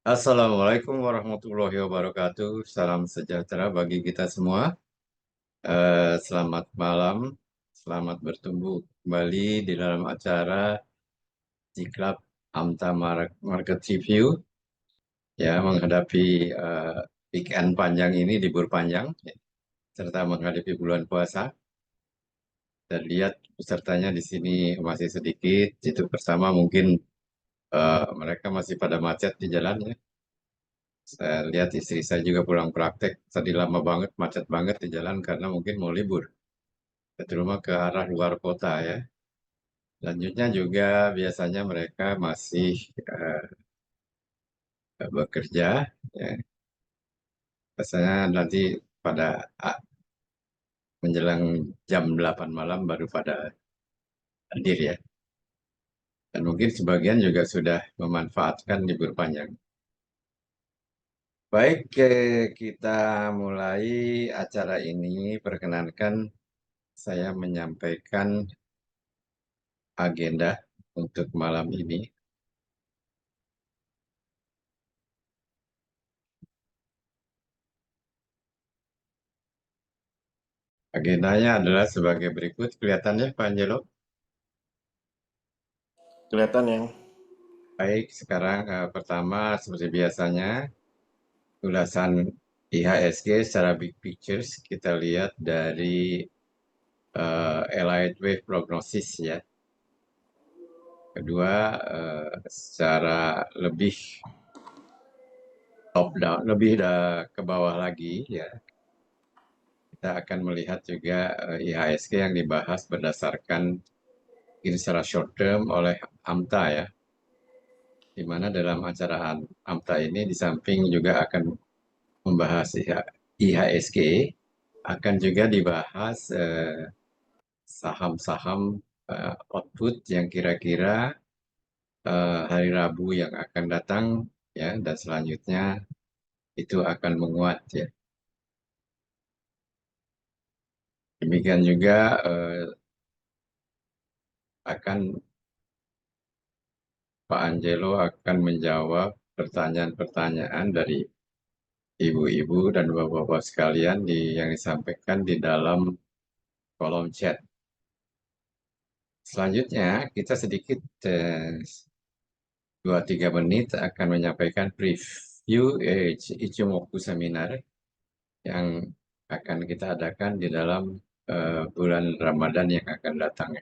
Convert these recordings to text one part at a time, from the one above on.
Assalamualaikum warahmatullahi wabarakatuh. Salam sejahtera bagi kita semua. Selamat malam, selamat bertemu kembali di dalam acara Ziklab Amta Market Review. Ya, menghadapi weekend panjang ini, libur panjang, ya, serta menghadapi bulan puasa. Dan lihat pesertanya di sini masih sedikit. Itu pertama mungkin mereka masih pada macet di jalan ya. Saya lihat istri saya juga pulang praktek, tadi lama banget, macet banget di jalan karena mungkin mau libur. Terutama ke arah luar kota ya. Selanjutnya juga biasanya mereka masih bekerja, ya. Biasanya nanti pada ah, menjelang jam 8 malam baru pada hadir ya. Dan mungkin sebagian juga sudah memanfaatkan libur panjang. Baik, kita mulai acara ini. Perkenankan saya menyampaikan agenda untuk malam ini. Agendanya adalah sebagai berikut. Kelihatannya Pak Angelo. Kelihatan yang Baik, sekarang pertama seperti biasanya ulasan IHSG secara big pictures kita lihat dari Allied Wave prognosis ya. Kedua, secara lebih top down, lebih ke bawah lagi ya. Kita akan melihat juga IHSG yang dibahas berdasarkan ini secara short term oleh AMTA ya, di mana dalam acara AMTA ini di samping juga akan membahas IHSG, akan juga dibahas saham-saham output yang kira-kira hari Rabu yang akan datang ya, dan selanjutnya itu akan menguat ya. Demikian juga akan Pak Angelo akan menjawab pertanyaan-pertanyaan dari ibu-ibu dan bapak-bapak sekalian yang disampaikan di dalam kolom chat. Selanjutnya kita sedikit 2-3 menit akan menyampaikan preview Ichimoku Seminar yang akan kita adakan di dalam bulan Ramadan yang akan datang.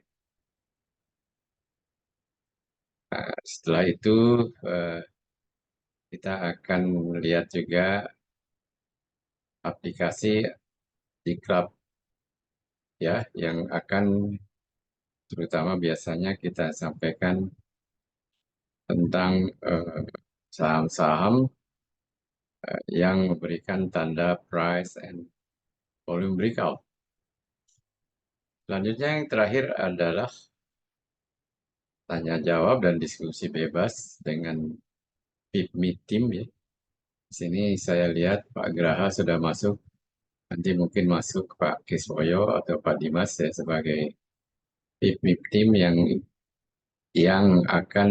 Nah, setelah itu eh, kita akan melihat juga aplikasi di Club ya yang akan terutama biasanya kita sampaikan tentang saham-saham yang memberikan tanda price and volume breakout. Selanjutnya yang terakhir adalah tanya jawab dan diskusi bebas dengan PIPMI Team ya. Di sini saya lihat Pak Graha sudah masuk, nanti mungkin masuk Pak Kiswoyo atau Pak Dimas ya sebagai PIPMI Team yang akan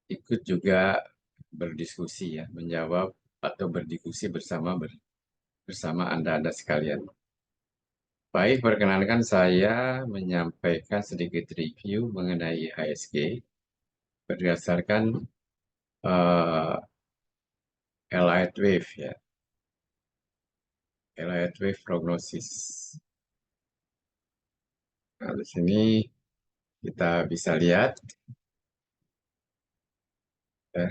ikut juga berdiskusi ya, menjawab atau berdiskusi bersama Anda-Anda sekalian. Baik, perkenankan saya menyampaikan sedikit review mengenai IHSG berdasarkan uh, Allied Wave ya, Allied Wave prognosis. Nah, di sini kita bisa lihat ya,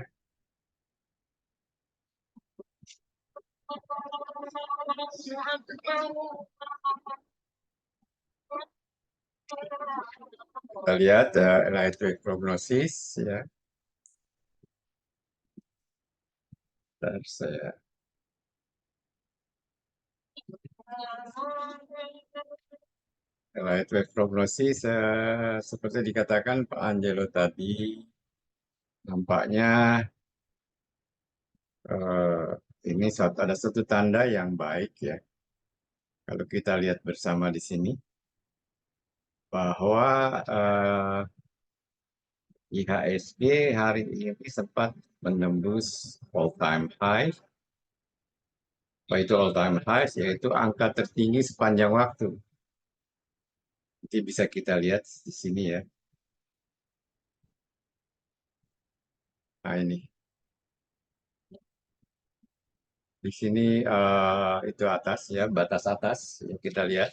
kita lihat Allied Wave prognosis ya. Dan saya Allied Wave prognosis seperti dikatakan Pak Angelo tadi, nampaknya eh, ini ada satu tanda yang baik ya. Kalau kita lihat bersama di sini bahwa IHSG hari ini sempat menembus all time high. Apa itu all time high? Yaitu angka tertinggi sepanjang waktu. Nanti bisa kita lihat di sini ya. Nah ini, di sini itu atas ya, batas atas yang kita lihat.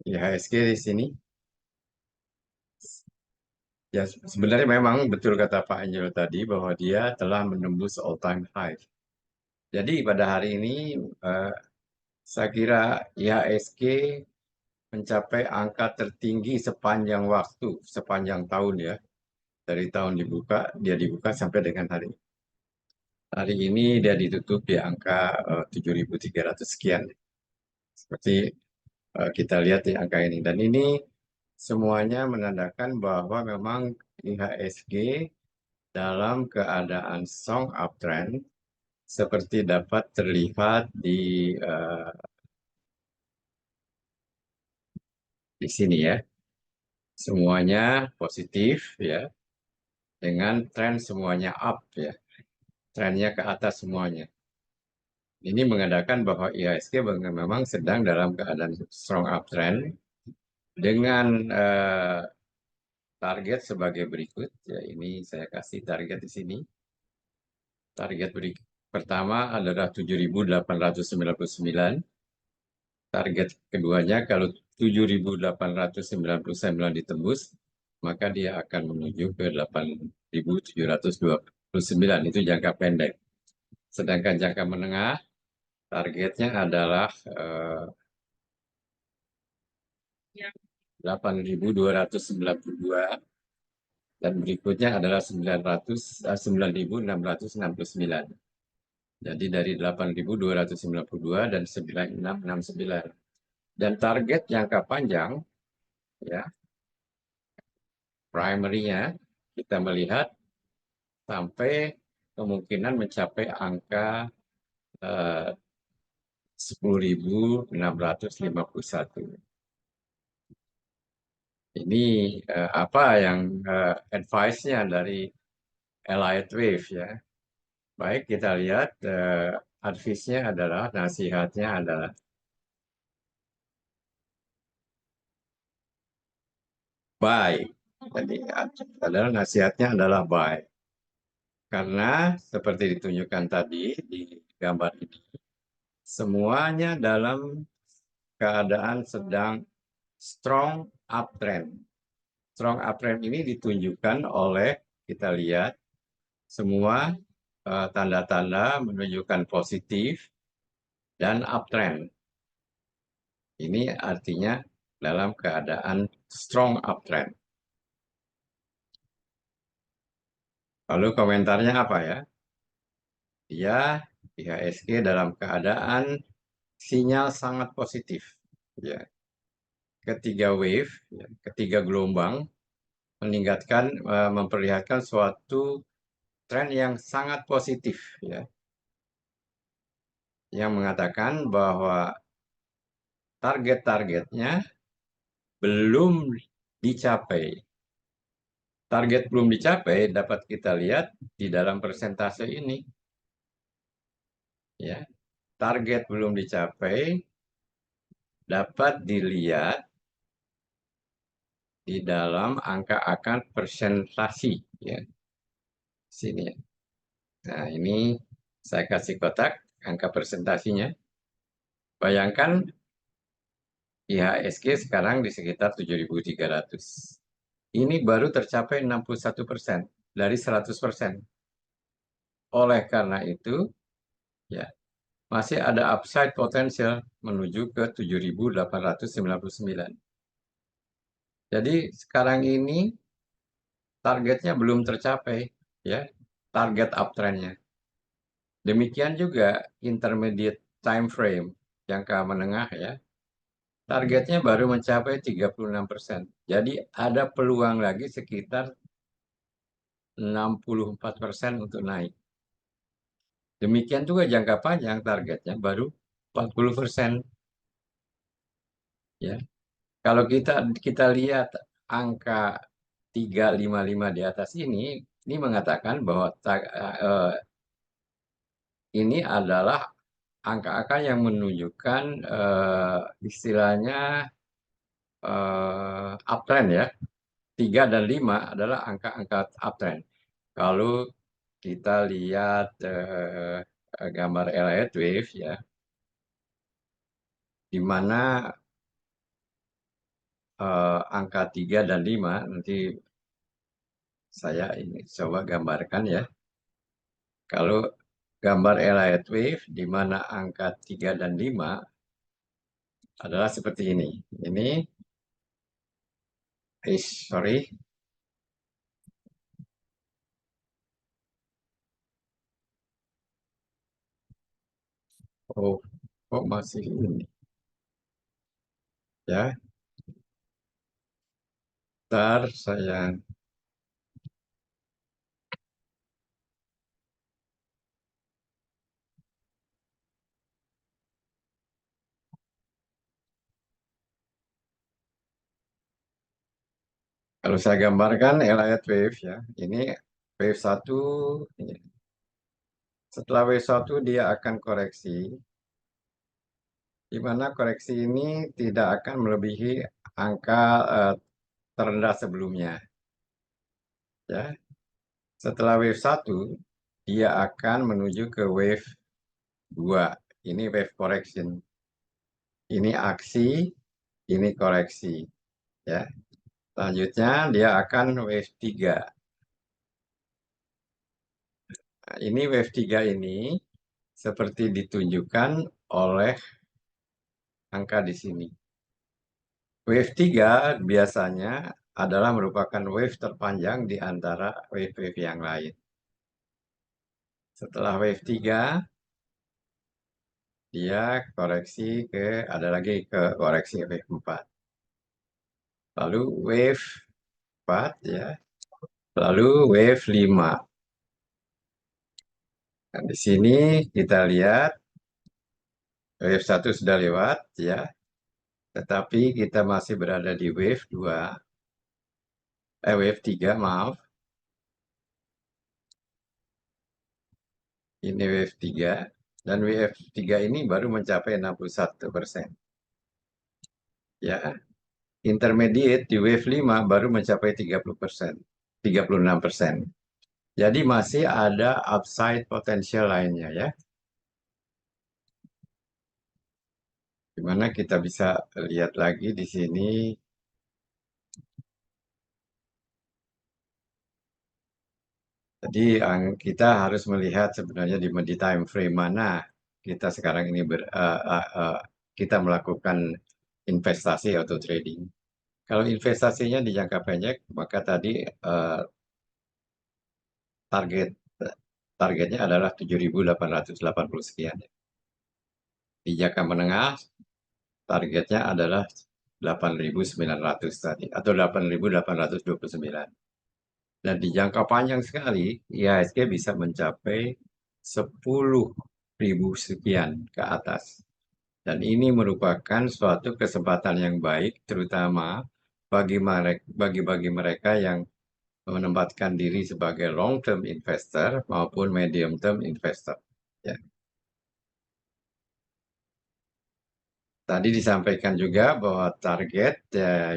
IHSG di sini. Ya sebenarnya memang betul kata Pak Anjel tadi bahwa dia telah menembus all time high. Jadi pada hari ini eh, saya kira IHSG mencapai angka tertinggi sepanjang waktu, sepanjang tahun ya. Dari tahun dibuka, dia dibuka sampai dengan hari ini. Hari ini dia ditutup di angka 7.300 sekian. Seperti kita lihat di angka ini. Dan ini semuanya menandakan bahwa memang IHSG dalam keadaan strong uptrend seperti dapat terlihat di sini ya. Semuanya positif ya, dengan tren semuanya up ya. Trennya ke atas semuanya. Ini mengatakan bahwa IHSG memang sedang dalam keadaan strong uptrend dengan target sebagai berikut. Ya, ini saya kasih target di sini. Target pertama adalah 7.899. Target keduanya kalau 7.899 ditembus, maka dia akan menuju ke 8.729. Itu jangka pendek. Sedangkan jangka menengah, targetnya adalah 8.292 dan berikutnya adalah 9.669. Jadi dari 8.292 dan 9.669. Dan target jangka panjang, ya, primary-nya kita melihat sampai kemungkinan mencapai angka 10.651. Ini apa yang advice-nya dari Elliott Wave ya. Baik kita lihat advice-nya adalah, nasihatnya adalah buy. Jadi adalah nasihatnya adalah buy. Karena seperti ditunjukkan tadi di gambar ini, semuanya dalam keadaan sedang strong uptrend. Strong uptrend ini ditunjukkan oleh, kita lihat semua tanda-tanda menunjukkan positif dan uptrend. Ini artinya dalam keadaan strong uptrend. Lalu komentarnya apa ya? Dia IHSG dalam keadaan sinyal sangat positif. Ya, ketiga wave, ya, ketiga gelombang meningkatkan, memperlihatkan suatu tren yang sangat positif, ya, yang mengatakan bahwa target-targetnya belum dicapai. Target belum dicapai dapat kita lihat di dalam persentase ini. Ya, target belum dicapai dapat dilihat di dalam angka akan persentasi. Ya, sini. Ya. Nah, ini saya kasih kotak angka persentasinya. Bayangkan IHSG sekarang di sekitar 7.300. Ini baru tercapai 61% dari 100%. Oleh karena itu, ya, masih ada upside potensial menuju ke 7.899. Jadi sekarang ini targetnya belum tercapai, ya, target uptrendnya. Demikian juga intermediate time frame, jangka menengah ya, targetnya baru mencapai 36%. Jadi ada peluang lagi sekitar 64% untuk naik. Demikian juga jangka panjang targetnya baru 40%. Ya. Kalau kita kita lihat angka 355 di atas ini mengatakan bahwa ini adalah angka-angka yang menunjukkan istilahnya uptrend ya. 3 dan 5 adalah angka-angka uptrend. Kalau kita lihat gambar Elliott wave ya, di mana angka 3 dan 5 nanti saya ini coba gambarkan ya. Kalau gambar Elliott wave di mana angka 3 dan 5 adalah seperti ini. Ini, sorry, oh, kok masih ini ya. Ntar saya, kalau saya gambarkan Elliott wave ya, ini wave satu. Setelah wave satu dia akan koreksi, di mana koreksi ini tidak akan melebihi angka terendah sebelumnya. Ya. Setelah wave satu, dia akan menuju ke wave 2. Ini wave correction. Ini aksi, ini koreksi. Ya. Selanjutnya dia akan wave 3. Nah, ini wave 3 ini seperti ditunjukkan oleh angka di sini. Wave 3 biasanya adalah merupakan wave terpanjang di antara wave-wave yang lain. Setelah wave 3, dia koreksi ada lagi ke koreksi wave 4. Lalu wave 4 ya, lalu wave 5. Nah, di sini kita lihat wave 1 sudah lewat ya, tetapi kita masih berada di wave 2, wave 3 maaf. Ini wave 3 dan wave 3 ini baru mencapai 61%. Ya, intermediate di wave 5 baru mencapai 30%, 36%. Jadi masih ada upside potensial lainnya ya. Dimana kita bisa lihat lagi di sini. Jadi kita harus melihat sebenarnya di time frame mana kita sekarang ini kita melakukan investasi atau trading. Kalau investasinya di jangka pendek, maka tadi target targetnya adalah 7.880 sekian. Di jangka menengah, targetnya adalah 8.900 tadi, atau 8.829. Dan di jangka panjang sekali, IHSG bisa mencapai 10.000 sekian ke atas. Dan ini merupakan suatu kesempatan yang baik, terutama bagi mereka yang menempatkan diri sebagai long-term investor maupun medium-term investor. Ya. Tadi disampaikan juga bahwa target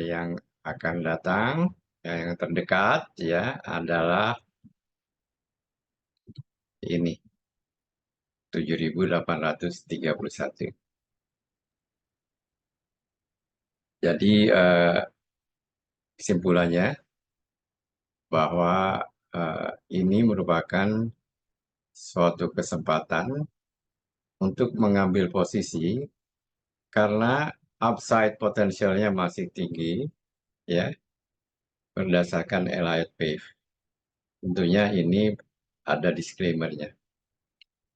yang akan datang, yang terdekat ya adalah ini 7.831. Jadi kesimpulannya bahwa ini merupakan suatu kesempatan untuk mengambil posisi karena upside potensialnya masih tinggi ya berdasarkan Elliott Wave. Tentunya ini ada disclaimer-nya.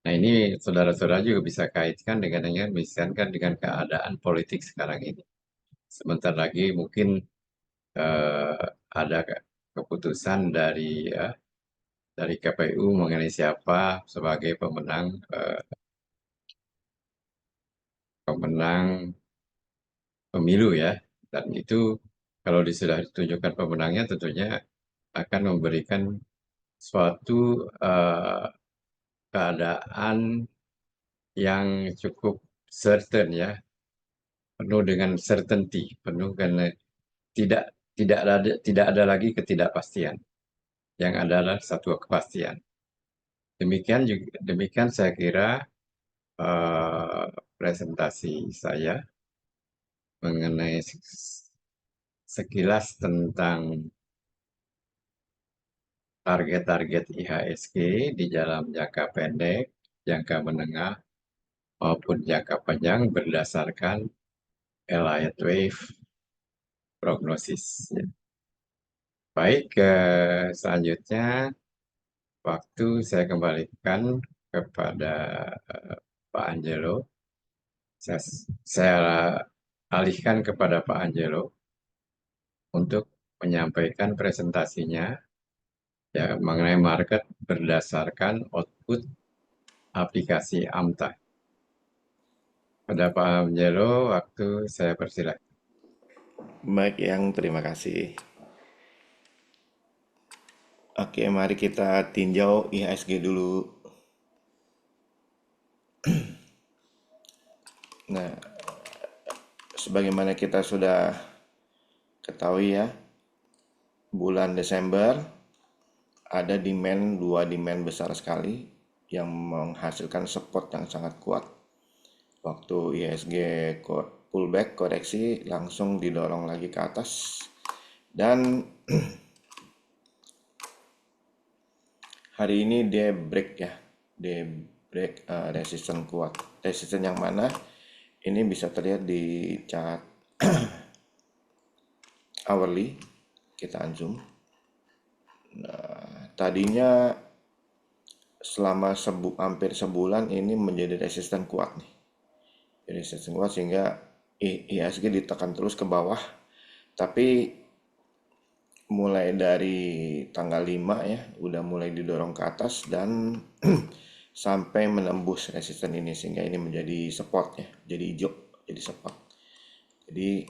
Nah, ini saudara-saudara juga bisa kaitkan misalkan dengan keadaan politik sekarang ini. Sebentar lagi mungkin eh, ada keputusan dari KPU mengenai siapa sebagai pemenang pemilu ya. Dan itu kalau sudah ditunjukkan pemenangnya tentunya akan memberikan suatu keadaan yang cukup certain ya, penuh dengan certainty, penuh karena tidak tidak ada lagi ketidakpastian, yang adalah satu kepastian. Demikian saya kira eh, presentasi saya mengenai sekilas tentang target-target IHSG di dalam jangka pendek, jangka menengah, maupun jangka panjang berdasarkan Elliott Wave prognosis. Baik, selanjutnya waktu saya kembalikan kepada Pak Angelo. Saya alihkan kepada Pak Angelo untuk menyampaikan presentasinya ya mengenai market berdasarkan output aplikasi AMTA. Pada Pak Angelo, waktu saya persilakan. Baik, terima kasih. Oke, mari kita tinjau IHSG dulu. Nah, sebagaimana kita sudah ketahui ya, bulan Desember ada dua demand besar sekali yang menghasilkan support yang sangat kuat. Waktu IHSG pullback koreksi langsung didorong lagi ke atas dan hari ini dia break ya, dia break resisten kuat. Resisten yang mana? Ini bisa terlihat di chart hourly. Kita zoom. Tadinya selama hampir sebulan ini menjadi resisten kuat nih. Resisten kuat sehingga IHSG ditekan terus ke bawah. Tapi mulai dari tanggal 5 ya udah mulai didorong ke atas dan sampai menembus resisten ini sehingga ini menjadi support ya, jadi hijau, jadi support. Jadi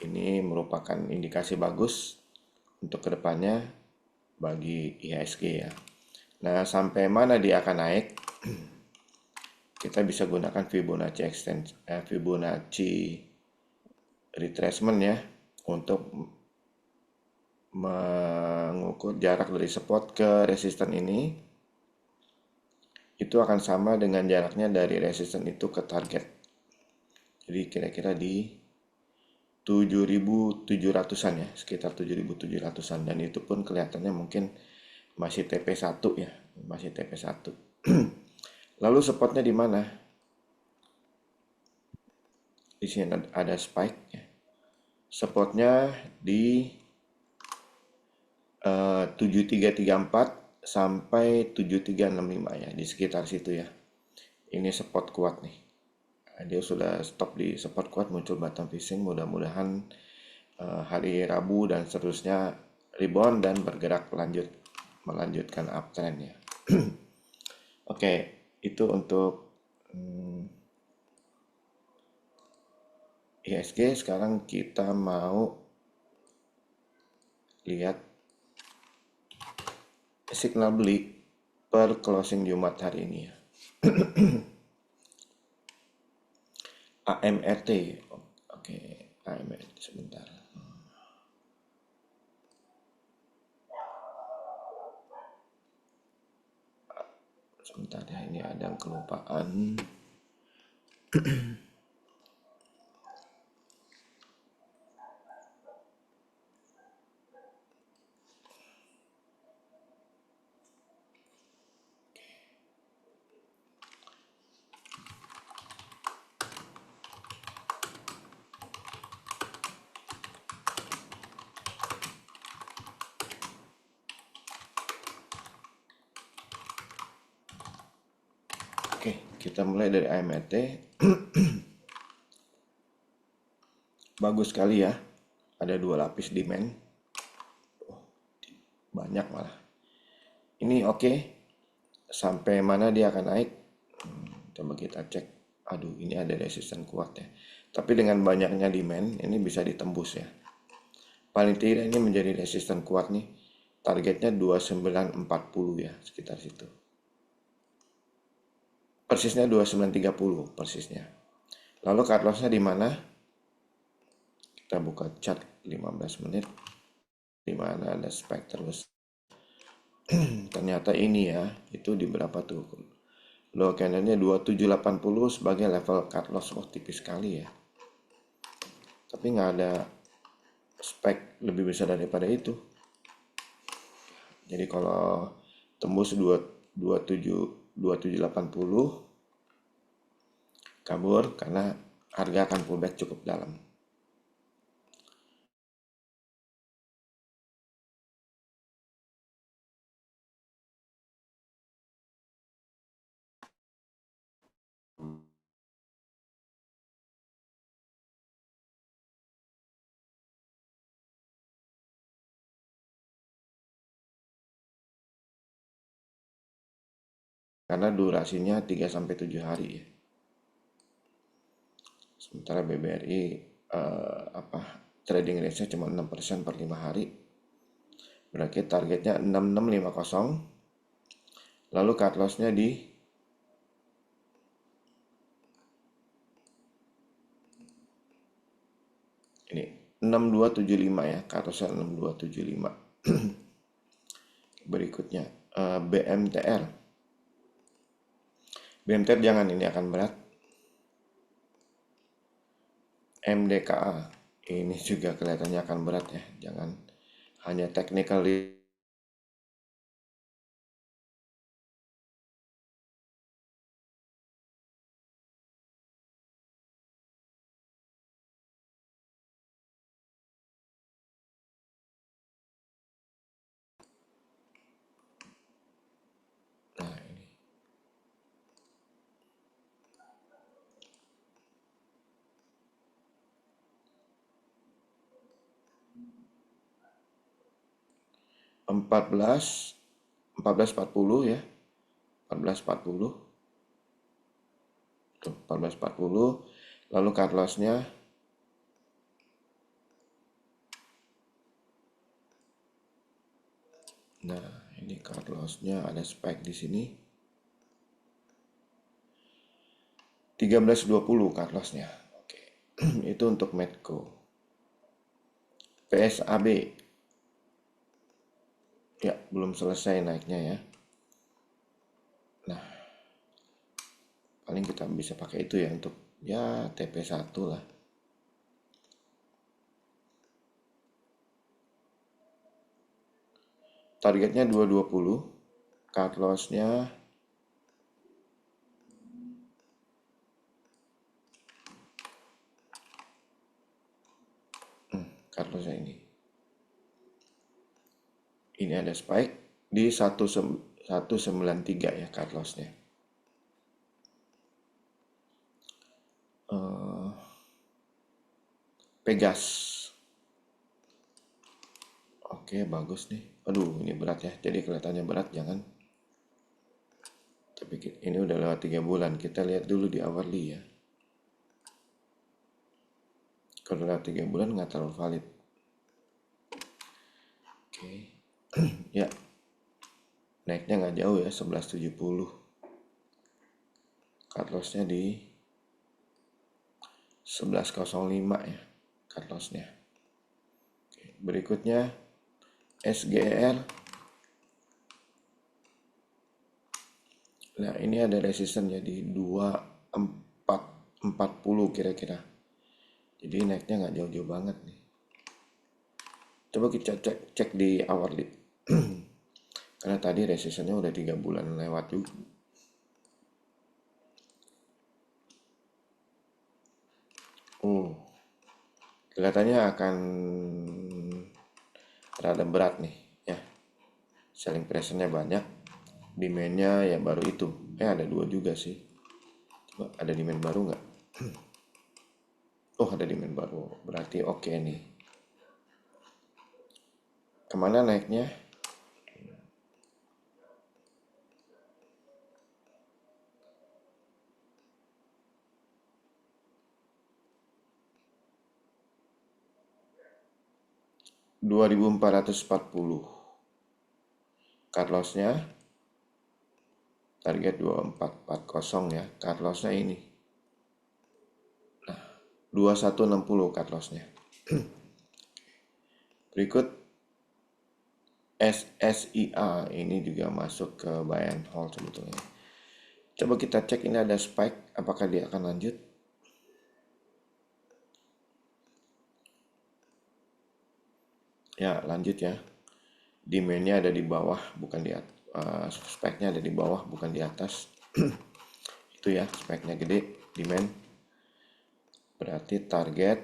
ini merupakan indikasi bagus untuk kedepannya bagi IHSG ya. Nah, sampai mana dia akan naik? Kita bisa gunakan Fibonacci retracement ya untuk mengukur jarak dari support ke resisten ini. Itu akan sama dengan jaraknya dari resisten itu ke target. Jadi kira-kira di 7.700-an ya, sekitar 7.700-an, dan itu pun kelihatannya mungkin masih TP1 ya, masih TP1. Lalu supportnya di mana? Di sini ada spike ya. Supportnya di 7334 sampai 7365 ya, di sekitar situ ya. Ini support kuat nih. Dia sudah stop di support kuat, muncul bottom fishing. Mudah-mudahan hari Rabu dan seterusnya rebound dan bergerak melanjutkan uptrend ya. Oke, itu untuk IHSG. Sekarang kita mau lihat signal beli per closing Jumat hari ini ya. AMRT. Oke, AMRT sebentar. Sebentar ya, ini ada yang kelupaan. Oke, kita mulai dari AMRT. Bagus sekali ya, ada dua lapis demand, banyak malah. Ini oke. Sampai mana dia akan naik? Coba kita cek. Aduh, ini ada resisten kuat ya. Tapi dengan banyaknya demand ini bisa ditembus ya. Paling tidak ini menjadi resisten kuat nih. Targetnya 2940 ya, sekitar situ. Persisnya 2930 persisnya. Lalu cut loss-nya di mana? Kita buka chart 15 menit di mana ada spike terus. Ternyata ini ya, itu di berapa tuh? Low candlenya 2780 sebagai level cut loss. Oh, tipis sekali ya. Tapi nggak ada spike lebih besar daripada itu. Jadi kalau tembus 2780 kabur karena harga akan pullback cukup dalam. Karena durasinya 3 sampai 7 hari ya. Sementara BBRI trading range-nya cuma 6% per 5 hari. Berarti targetnya 6650. Lalu cut loss-nya di ini 6275 ya, cut loss-nya 6275. Berikutnya BMTR. BMTR jangan, ini akan berat. MDKA ini juga kelihatannya akan berat ya, jangan hanya technical. Nah, ini 1440 ya, 1440 tuh, 1440. Lalu cut loss-nya nah, ini cut loss-nya ada spike di sini 1320 cut loss-nya. Oke. Itu untuk Medco. PSAB ya, belum selesai naiknya ya. Nah, paling kita bisa pakai itu ya untuk ya TP1 lah. Targetnya 220, cut loss-nya cut loss-nya ini ada spike di 193 ya cut loss-nya. Pegas. Oke, bagus nih. Aduh, ini berat ya. Jadi kelihatannya berat, jangan. Tapi ini udah lewat 3 bulan. Kita lihat dulu di hourly ya. Kalau lewat 3 bulan nggak terlalu valid. Oke. Ya, naiknya nggak jauh ya, 1170. Cut loss-nya di 1105 ya, cut loss-nya. Oke, berikutnya SGR. Nah, ini ada resisten jadi 2440 kira-kira. Jadi naiknya nggak jauh-jauh banget nih. Coba kita cek di hourly. Karena tadi resistennya udah 3 bulan lewat juga. Kelihatannya akan rada berat nih ya. Selling pressure-nya banyak. Demand-nya ya baru itu. Ada 2 juga sih. Coba ada demand baru nggak? Oh, ada demand baru. Berarti oke nih. Kemana naiknya? 2440. Cut lossnya target 2440 ya. Cut lossnya ini 2160 cut lossnya. Berikut SSIA ini juga masuk ke buy and hold sebetulnya. Coba kita cek, ini ada spike, apakah dia akan lanjut? Ya, lanjut ya. Demand-nya ada di bawah, bukan di atas. Spike-nya ada di bawah, bukan di atas. Itu ya, spike-nya gede, demand. Berarti target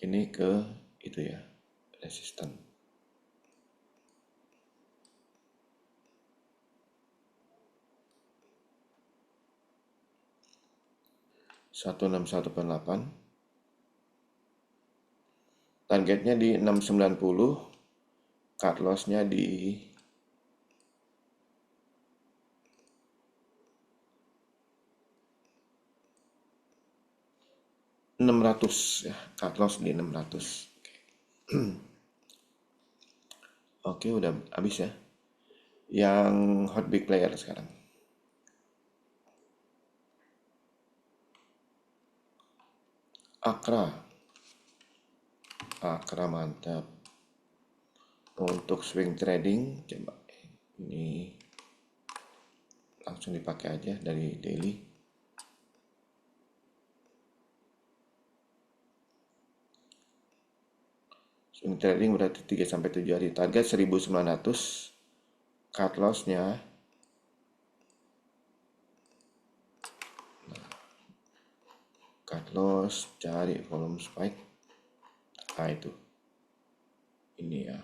ini ke itu ya, resisten. Satu enam satu delapan. Targetnya di 690. Cut loss-nya di 600 ya, cut loss di 600. Oke, udah habis ya. Yang hot big player sekarang. Akra. Akra mantap. Untuk swing trading, coba ini langsung dipakai aja dari daily. Swing trading berarti 3-7 hari. Target 1900. Cut loss-nya cari volume spike. Nah itu. Ini ya.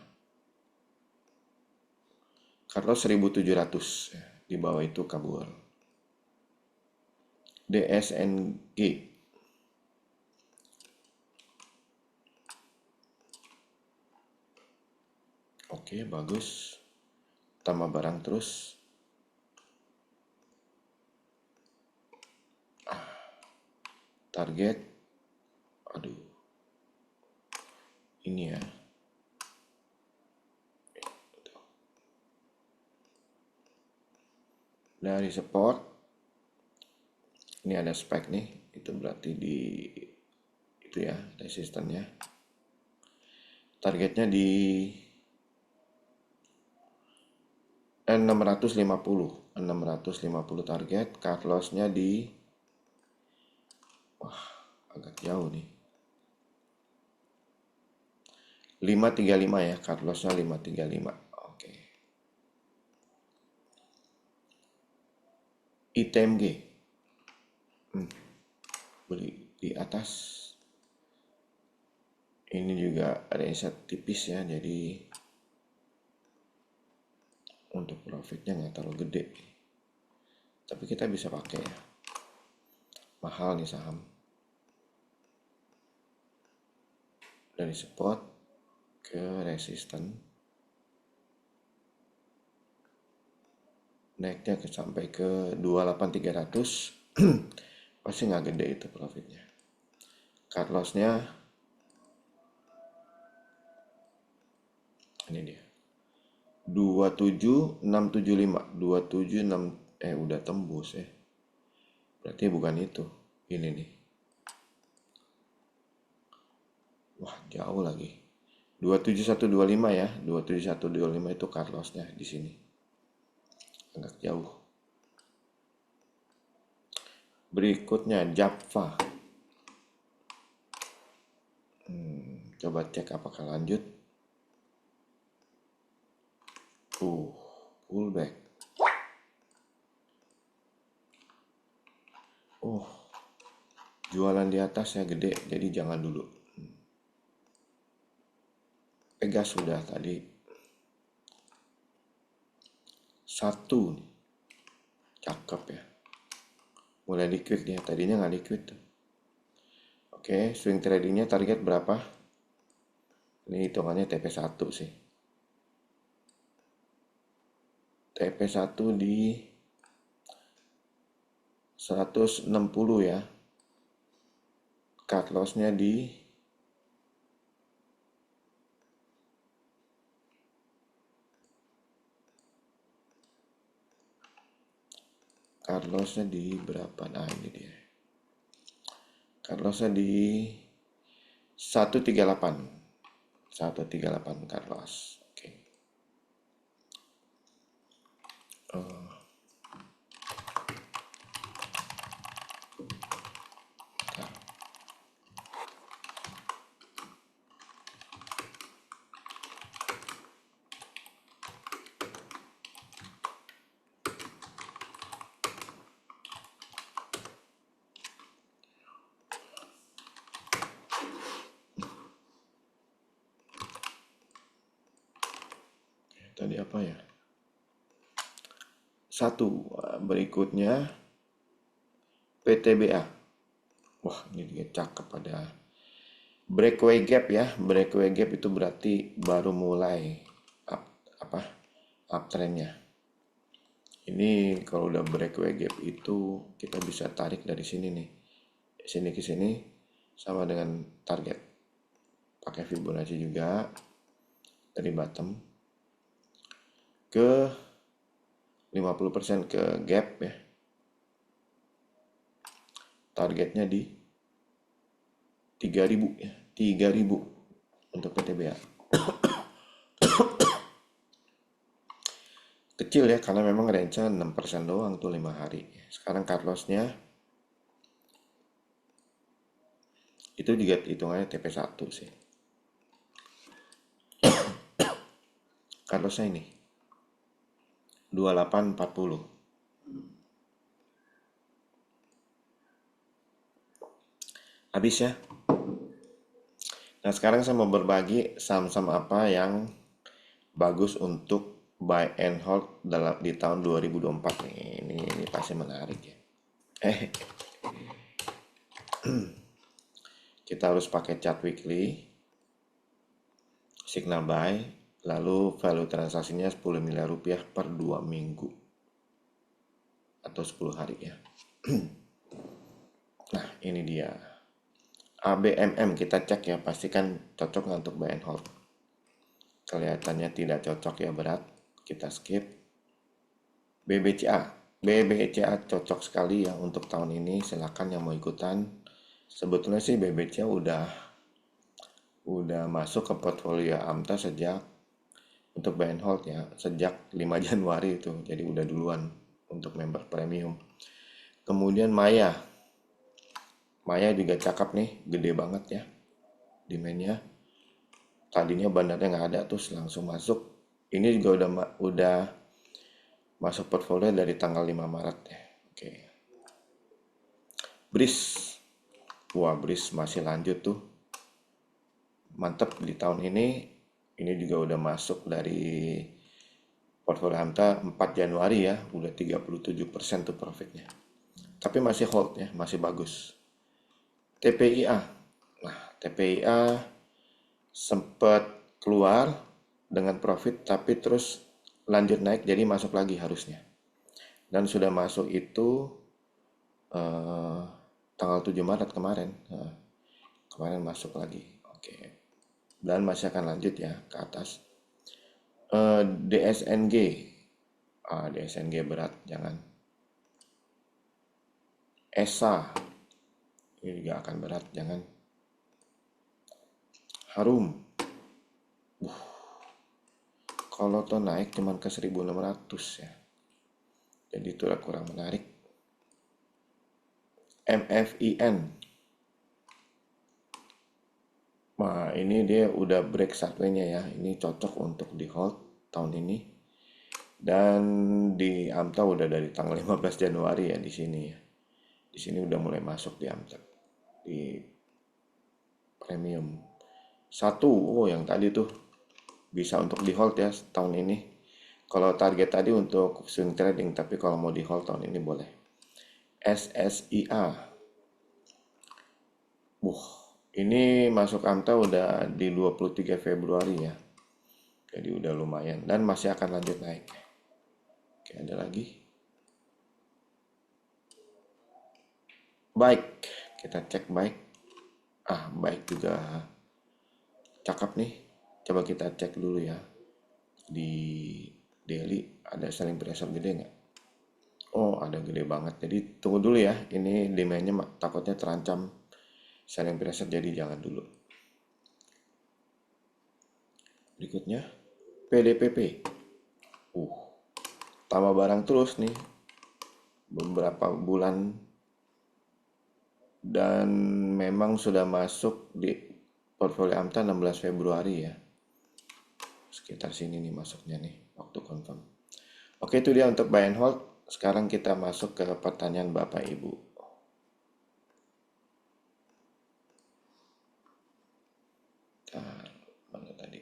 Cut loss 1700 ya. Di bawah itu kabur. DSNG. Oke, bagus. Tambah barang terus. Target. Aduh. Ini ya. Dari support. Ini ada spike nih. Itu berarti di itu ya, resistannya. Targetnya di 650 target. Cut loss-nya di agak jauh nih. 535 ya, cut loss-nya 535. Oke. ITMG. Beli di atas. Ini juga reset tipis ya, jadi untuk profitnya nggak terlalu gede. Tapi kita bisa pakai ya. Mahal nih saham. Dari support ke resisten. Naiknya sampai ke 28300. Pasti nggak gede itu profitnya. Cut loss-nya ini dia. 27675. 276 udah tembus ya. Berarti bukan itu. Ini nih. Wah, jauh lagi. 27125 ya. 27125 itu cut loss-nya di sini. Agak jauh. Berikutnya Java. Coba cek apakah lanjut. Pullback. Jualan di atasnya gede, jadi jangan dulu. Pegas sudah tadi. Satu nih. Cakep ya. Mulai liquid dia, tadinya nggak liquid tuh. Oke, swing tradingnya target berapa? Ini hitungannya TP1 sih. TP1 di 160 ya. cut loss-nya di berapa? Nah, ini dia. Cut loss-nya di 138. 138 cut loss. Oke. Tadi apa ya? Satu, berikutnya PTBA. Wah, ini dia cakep, ada breakaway gap ya. Breakaway gap itu berarti baru mulai up, apa uptrendnya. Ini kalau udah breakaway gap itu kita bisa tarik dari sini nih, sini ke sini sama dengan target. Pakai Fibonacci juga dari bottom ke 50% ke gap ya. Targetnya di 3000 ya, 3000 untuk PTBA. Kecil ya, karena memang range-nya 6% doang tuh 5 hari. Sekarang cut loss-nya itu juga hitungannya TP1 sih. Cut loss-nya ini 2840. Habis ya. Nah, sekarang saya mau berbagi saham-saham apa yang bagus untuk buy and hold di tahun 2024 nih. Ini pasti menarik ya. Kita harus pakai chart weekly, signal buy, lalu value transaksinya 10 miliar rupiah per 2 minggu atau 10 hari ya. Nah, ini dia. ABMM kita cek ya, pastikan cocok nggak untuk buy and hold. Kelihatannya tidak cocok ya, berat. Kita skip. BBCA. BBCA cocok sekali ya untuk tahun ini. Silakan yang mau ikutan. Sebetulnya sih BBCA udah masuk ke portfolio AMTA sejak untuk buy and hold ya, sejak 5 Januari itu. Jadi udah duluan untuk member premium. Kemudian Maya. Maya juga cakep nih, gede banget ya demand-nya. Tadinya bandarnya nggak ada, terus langsung masuk. Ini juga udah masuk portfolio dari tanggal 5 Maret ya. Oke. BRIS. Wah, BRIS masih lanjut tuh. Mantep di tahun ini. Ini juga udah masuk dari portfolio Hamta 4 Januari ya. Udah 37% tuh profitnya. Tapi masih hold ya, masih bagus. TPIA. Nah, TPIA sempat keluar dengan profit tapi terus lanjut naik, jadi masuk lagi harusnya. Dan sudah masuk itu tanggal 7 Maret kemarin. Kemarin masuk lagi. Oke. Dan masih akan lanjut ya ke atas. DSNG. DSNG berat, jangan. ESA. Ini juga akan berat, jangan. Harum. Kalau tuh naik cuman ke 1600 ya. Jadi itu udah kurang menarik. MFIN. Nah, ini dia udah break sideways-nya ya. Ini cocok untuk di hold tahun ini. Dan di AMTA udah dari tanggal 15 Januari ya di sini ya. Di sini udah mulai masuk di AMTA. Di premium. Oh yang tadi tuh bisa untuk di hold ya tahun ini. Kalau target tadi untuk swing trading, tapi kalau mau di hold tahun ini boleh. SSIA. Ini masuk AMTA udah di 23 Februari ya. Jadi udah lumayan dan masih akan lanjut naik. Oke, ada lagi. Baik, kita cek baik. Baik juga. Cakep nih. Coba kita cek dulu ya. Di daily ada selling pressure gede nggak? Oh, ada gede banget. Jadi tunggu dulu ya. Ini demandnya takutnya terancam selling pressure, jadi jangan dulu. Berikutnya PDPP. Uh, tambah barang terus nih beberapa bulan, dan memang sudah masuk di portfolio AMTA 16 Februari ya. Sekitar sini nih masuknya nih waktu confirm. Oke, itu dia untuk buy and hold. Sekarang kita masuk ke pertanyaan Bapak Ibu. Mana tadi?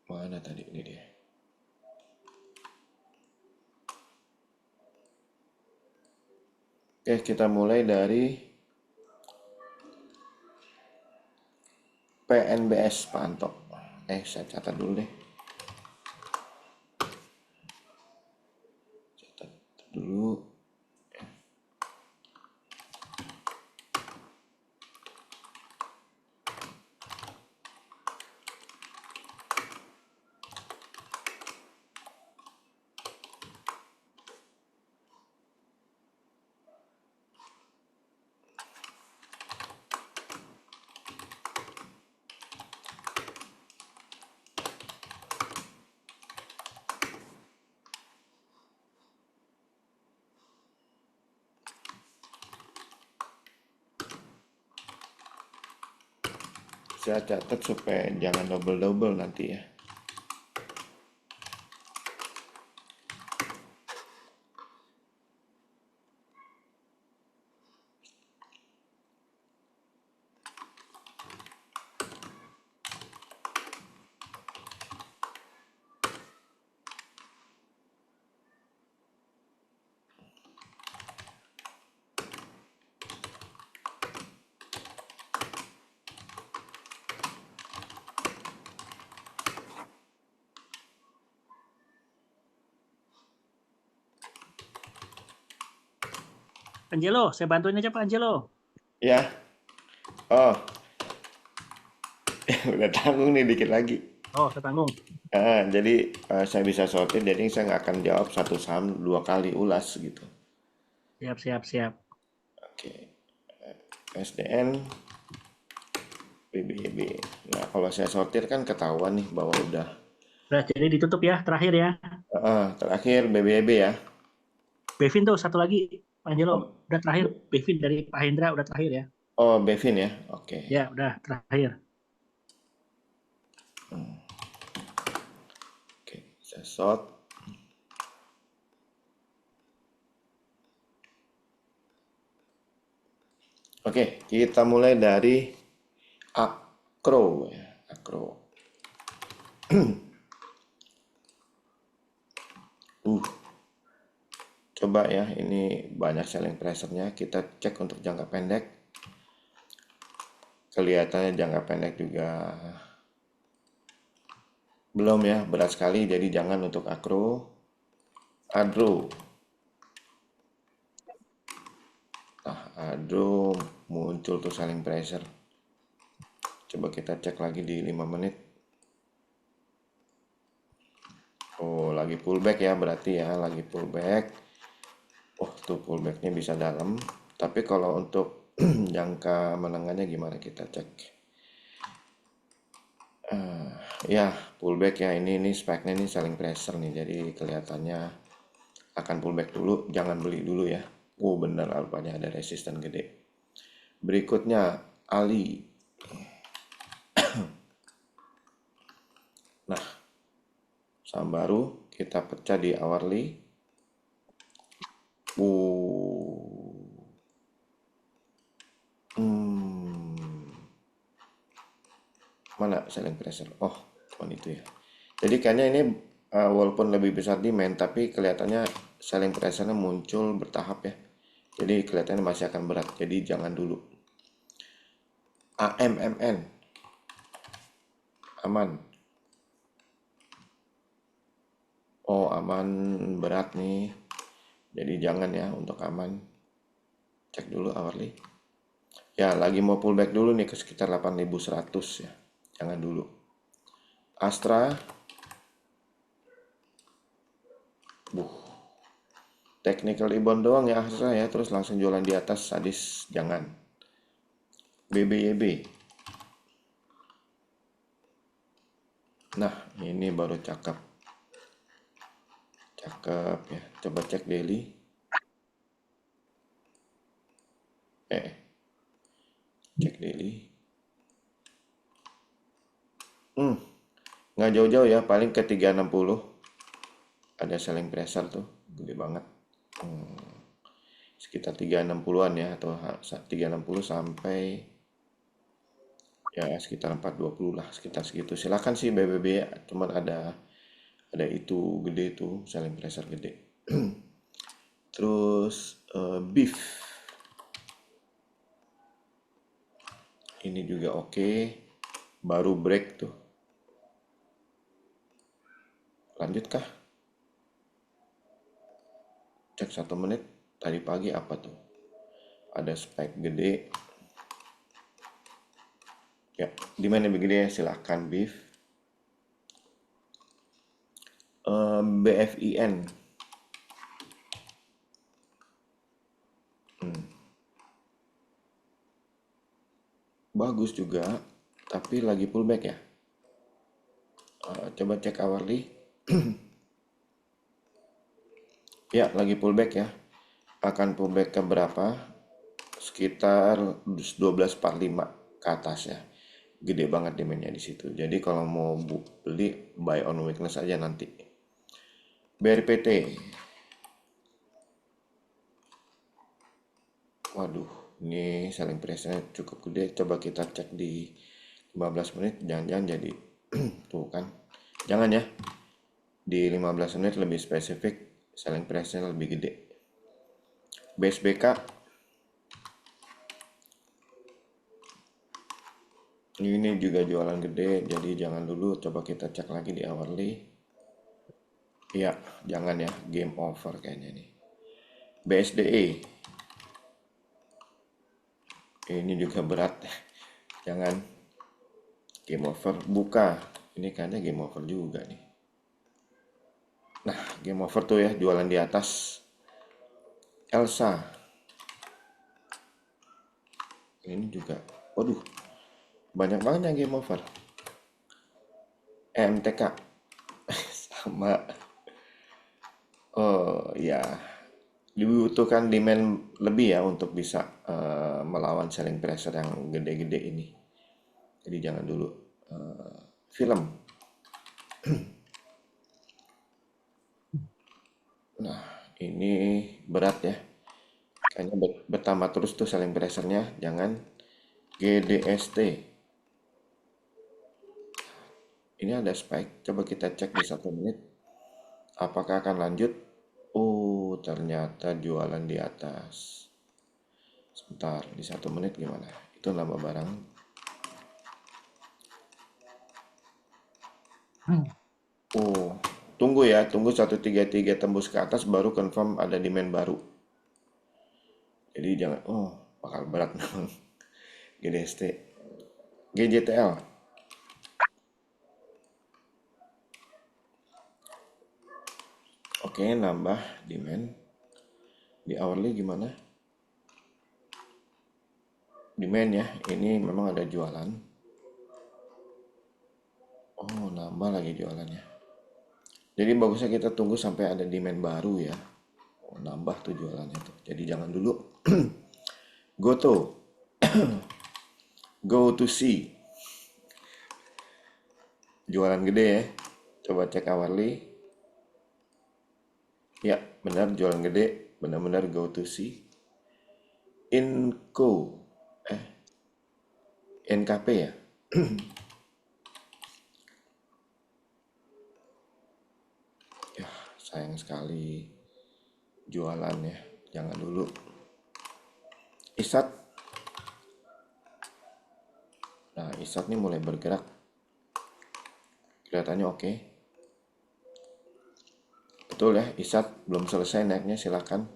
Mana tadi? Ini dia. Oke, kita mulai dari PNBS Pak Anto. Saya catat dulu deh. Catat dulu. Saya catat supaya jangan double-double nanti ya. Angelo, saya bantuin aja Pak Angelo. Ya, oh, udah tanggung nih dikit lagi. Oh, saya tanggung. Jadi saya bisa sortir, jadi saya nggak akan jawab satu saham dua kali ulas gitu. Siap, siap, siap. Oke, SDN, PBB. Nah, kalau saya sortir kan ketahuan nih bahwa udah. Udah, jadi ditutup ya, terakhir ya. Terakhir BBB ya. Bevin tuh satu lagi, Pak Angelo. Oh, Udah terakhir, Bevin dari Pak Hendra udah terakhir ya. oh, Bevin ya. Oke. Ya, udah terakhir. Oke, saya sort. Oke, kita mulai dari Akro ya. Akro. Coba ya, ini banyak selling pressure-nya. Kita cek untuk jangka pendek. Kelihatannya jangka pendek juga belum ya, berat sekali. Jadi jangan untuk Akro. Adro. Adro muncul tuh selling pressure. Coba kita cek lagi di 5 menit. Oh, lagi pullback ya, berarti ya, lagi pullback. Oh, tuh pullbacknya bisa dalam. Tapi kalau untuk jangka menengahnya gimana, kita cek. Ya, pullback ya, ini speknya ini selling pressure nih. Jadi kelihatannya akan pullback dulu, jangan beli dulu ya. Oh, bener, rupanya ada resisten gede. Berikutnya Ali. Nah, saham baru kita pecah di hourly. Mana selling pressure? Oh, cuman itu ya. Jadi kayaknya ini walaupun lebih besar demand, tapi kelihatannya selling pressure-nya muncul bertahap ya. Jadi kelihatannya masih akan berat. Jadi jangan dulu. AMMN aman. Oh, aman berat nih. Jadi jangan ya untuk aman. Cek dulu hourly. Ya, lagi mau pullback dulu nih ke sekitar 8.100 ya. Jangan dulu. Astra, technical rebound doang ya Astra ya, terus langsung jualan di atas sadis, jangan. BBYB. Nah, ini baru cakep. Cakep ya. Coba cek daily. Cek daily. Nggak jauh-jauh ya, paling ke 360. Ada selling pressure tuh, gede banget. Sekitar 360-an ya, atau 360 sampai ya sekitar 420 lah, sekitar segitu. Silakan sih BBB ya, cuman ada itu gede tuh, selling pressure gede. Terus beef. Ini juga oke. Baru break tuh. Lanjut kah? Cek 1 menit. Tadi pagi apa tuh? Ada spike gede. Ya, di mana lebih gede silahkan beef. BFIN. Bagus juga, tapi lagi pullback ya. Coba cek hourly. Ya, lagi pullback ya. Akan pullback ke berapa? Sekitar 12.45 ke atas ya. Gede banget demandnya di situ. Jadi kalau mau beli, buy on weakness aja nanti. BRPT. Waduh, ini selling price-nya cukup gede. Coba kita cek di 15 menit. Jangan-jangan jadi tuh kan. Jangan ya. Di 15 menit lebih spesifik, selling price-nya lebih gede. BSBK. Ini juga jualan gede, jadi jangan dulu. Coba kita cek lagi di hourly. Iya, jangan ya, game over kayaknya nih. BSDE. Ini juga berat. Jangan. Game over. Buka. Ini kayaknya game over juga nih. Nah, game over tuh ya, jualan di atas. Elsa. Ini juga. Waduh, banyak banget yang game over. MTK. Sama. Oh ya, dibutuhkan demand lebih ya untuk bisa melawan selling pressure yang gede-gede ini. Jadi jangan dulu. Film. Nah, ini berat ya. Kayaknya bertambah terus tuh selling pressure-nya. Jangan. GDST. Ini ada spike. Coba kita cek di 1 menit. Apakah akan lanjut? Oh, ternyata jualan di atas. Sebentar, di 1 menit gimana? Itu nambah barang. Oh, tunggu ya, tunggu 133 tembus ke atas baru confirm ada demand baru. Jadi jangan, oh, bakal berat memang. GDST. GJTL. Oke, nambah demand. Di hourly gimana? Demand ya, ini memang ada jualan. Oh, nambah lagi jualannya. Jadi bagusnya kita tunggu sampai ada demand baru ya. Oh, nambah tuh jualannya tuh. Jadi jangan dulu. Goto. Go to see. Jualan gede ya. Coba cek hourly. Ya, benar jualan gede. Benar-benar go to see. Inco. NKP ya. Ya, sayang sekali jualan ya. Jangan dulu. Isat. Nah, ISAT nih mulai bergerak, kelihatannya oke. Betul ya, ISAT belum selesai naiknya, silakan.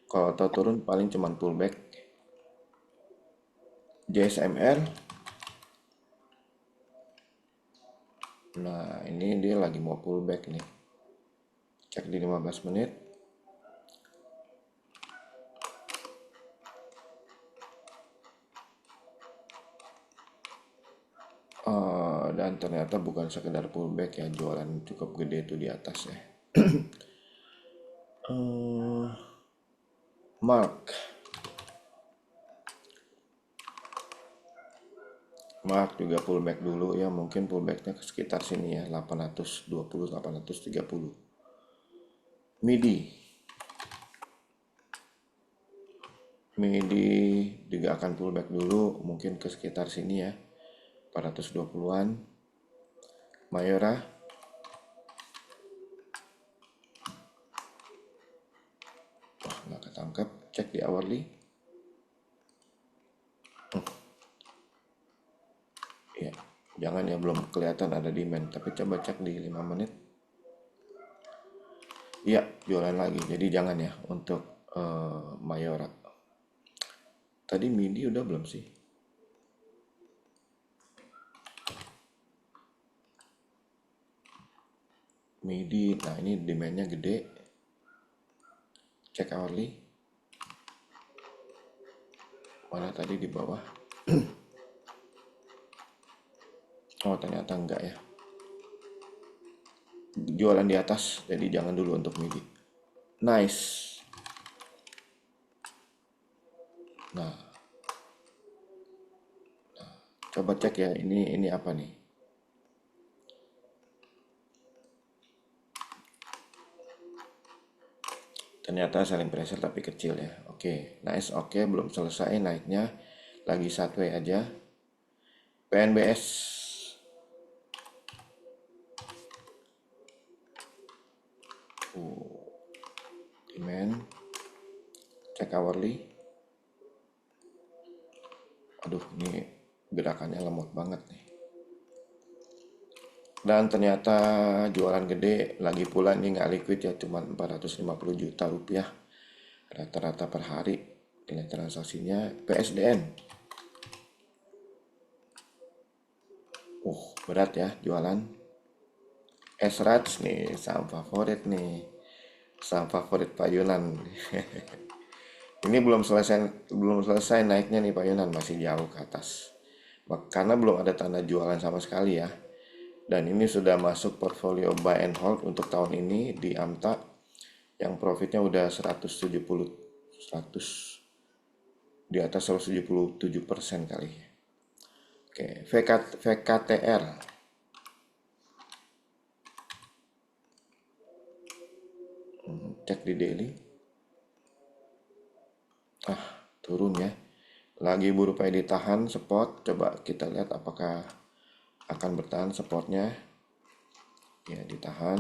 Kalau tahu turun paling cuman pullback. JSMR, nah ini dia lagi mau pullback nih. Cek di 15 menit. Dan ternyata bukan sekedar pullback ya, jualan cukup gede tuh di atas ya. Eh, Mark, Mark juga pullback dulu ya, mungkin pullbacknya ke sekitar sini ya, 820, 830. MIDI, MIDI juga akan pullback dulu, mungkin ke sekitar sini ya, 420-an. Mayora, wah nggak ketangkep, cek di hourly. Ya, jangan ya, belum kelihatan ada demand, tapi coba cek di 5 menit. Iya, jualan lagi, jadi jangan ya untuk Mayora. Tadi MIDI udah belum sih? MIDI, nah ini demandnya gede. Cek hourly. Mana tadi di bawah? Oh ternyata enggak ya. Jualan di atas, jadi jangan dulu untuk MIDI. Nice. Nah, coba cek ya, ini apa nih? Ternyata selling pressure tapi kecil ya. Oke, nice, oke, belum selesai naiknya. Lagi sideways aja. PNBS. Demand. Cek hourly. Aduh, ini gerakannya lemot banget nih. Dan ternyata jualan gede, lagi pula ini nggak liquid ya, cuma 450 juta rupiah rata-rata per hari nilai transaksinya. PSDN, berat ya jualan. SRATS nih, saham favorit nih, saham favorit Pak Yunan. Ini belum selesai naiknya nih Pak Yunan, masih jauh ke atas. Karena belum ada tanda jualan sama sekali ya. Dan ini sudah masuk portfolio buy and hold untuk tahun ini di AMTA yang profitnya udah 100 di atas 177% kali. Oke, VKTR. Cek di daily. Turun ya. Lagi berupaya ditahan support. Coba kita lihat apakah akan bertahan supportnya. Ya, ditahan.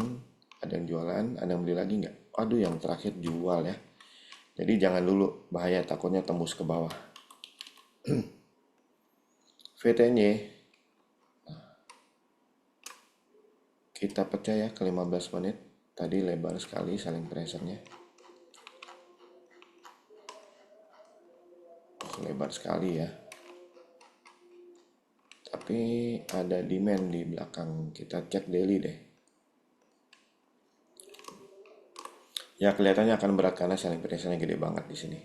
Ada yang jualan, ada yang beli lagi nggak? Aduh, yang terakhir jual ya. Jadi jangan dulu, bahaya, takutnya tembus ke bawah. VTNY, kita pecah ya ke 15 menit. Tadi lebar sekali saling pressure-nya. Lebar sekali ya. Tapi ada demand di belakang. Kita cek daily deh. Ya kelihatannya akan berat karena selling pressure-nya gede banget di sini.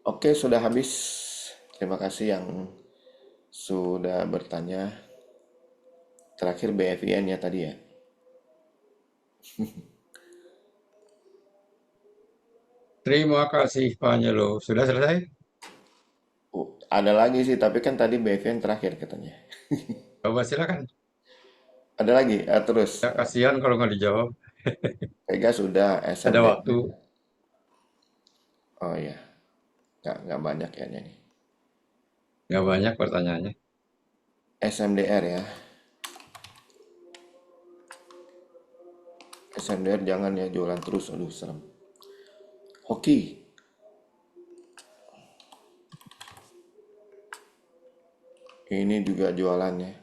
Oke, sudah habis. Terima kasih yang sudah bertanya. Terakhir BFIN ya tadi ya. Terima kasih Pak Nyelo. Sudah selesai? Ada lagi sih, tapi kan tadi BFIN terakhir katanya. Coba silakan. Ada lagi, terus. Ya, kasihan kalau nggak dijawab. Vega sudah, Ada SMD. waktu. Oh iya, nggak banyak kayaknya nih. Nggak banyak pertanyaannya. SMDR ya. SMDR jangan ya jualan terus, aduh serem. Hoki, Ini juga jualannya.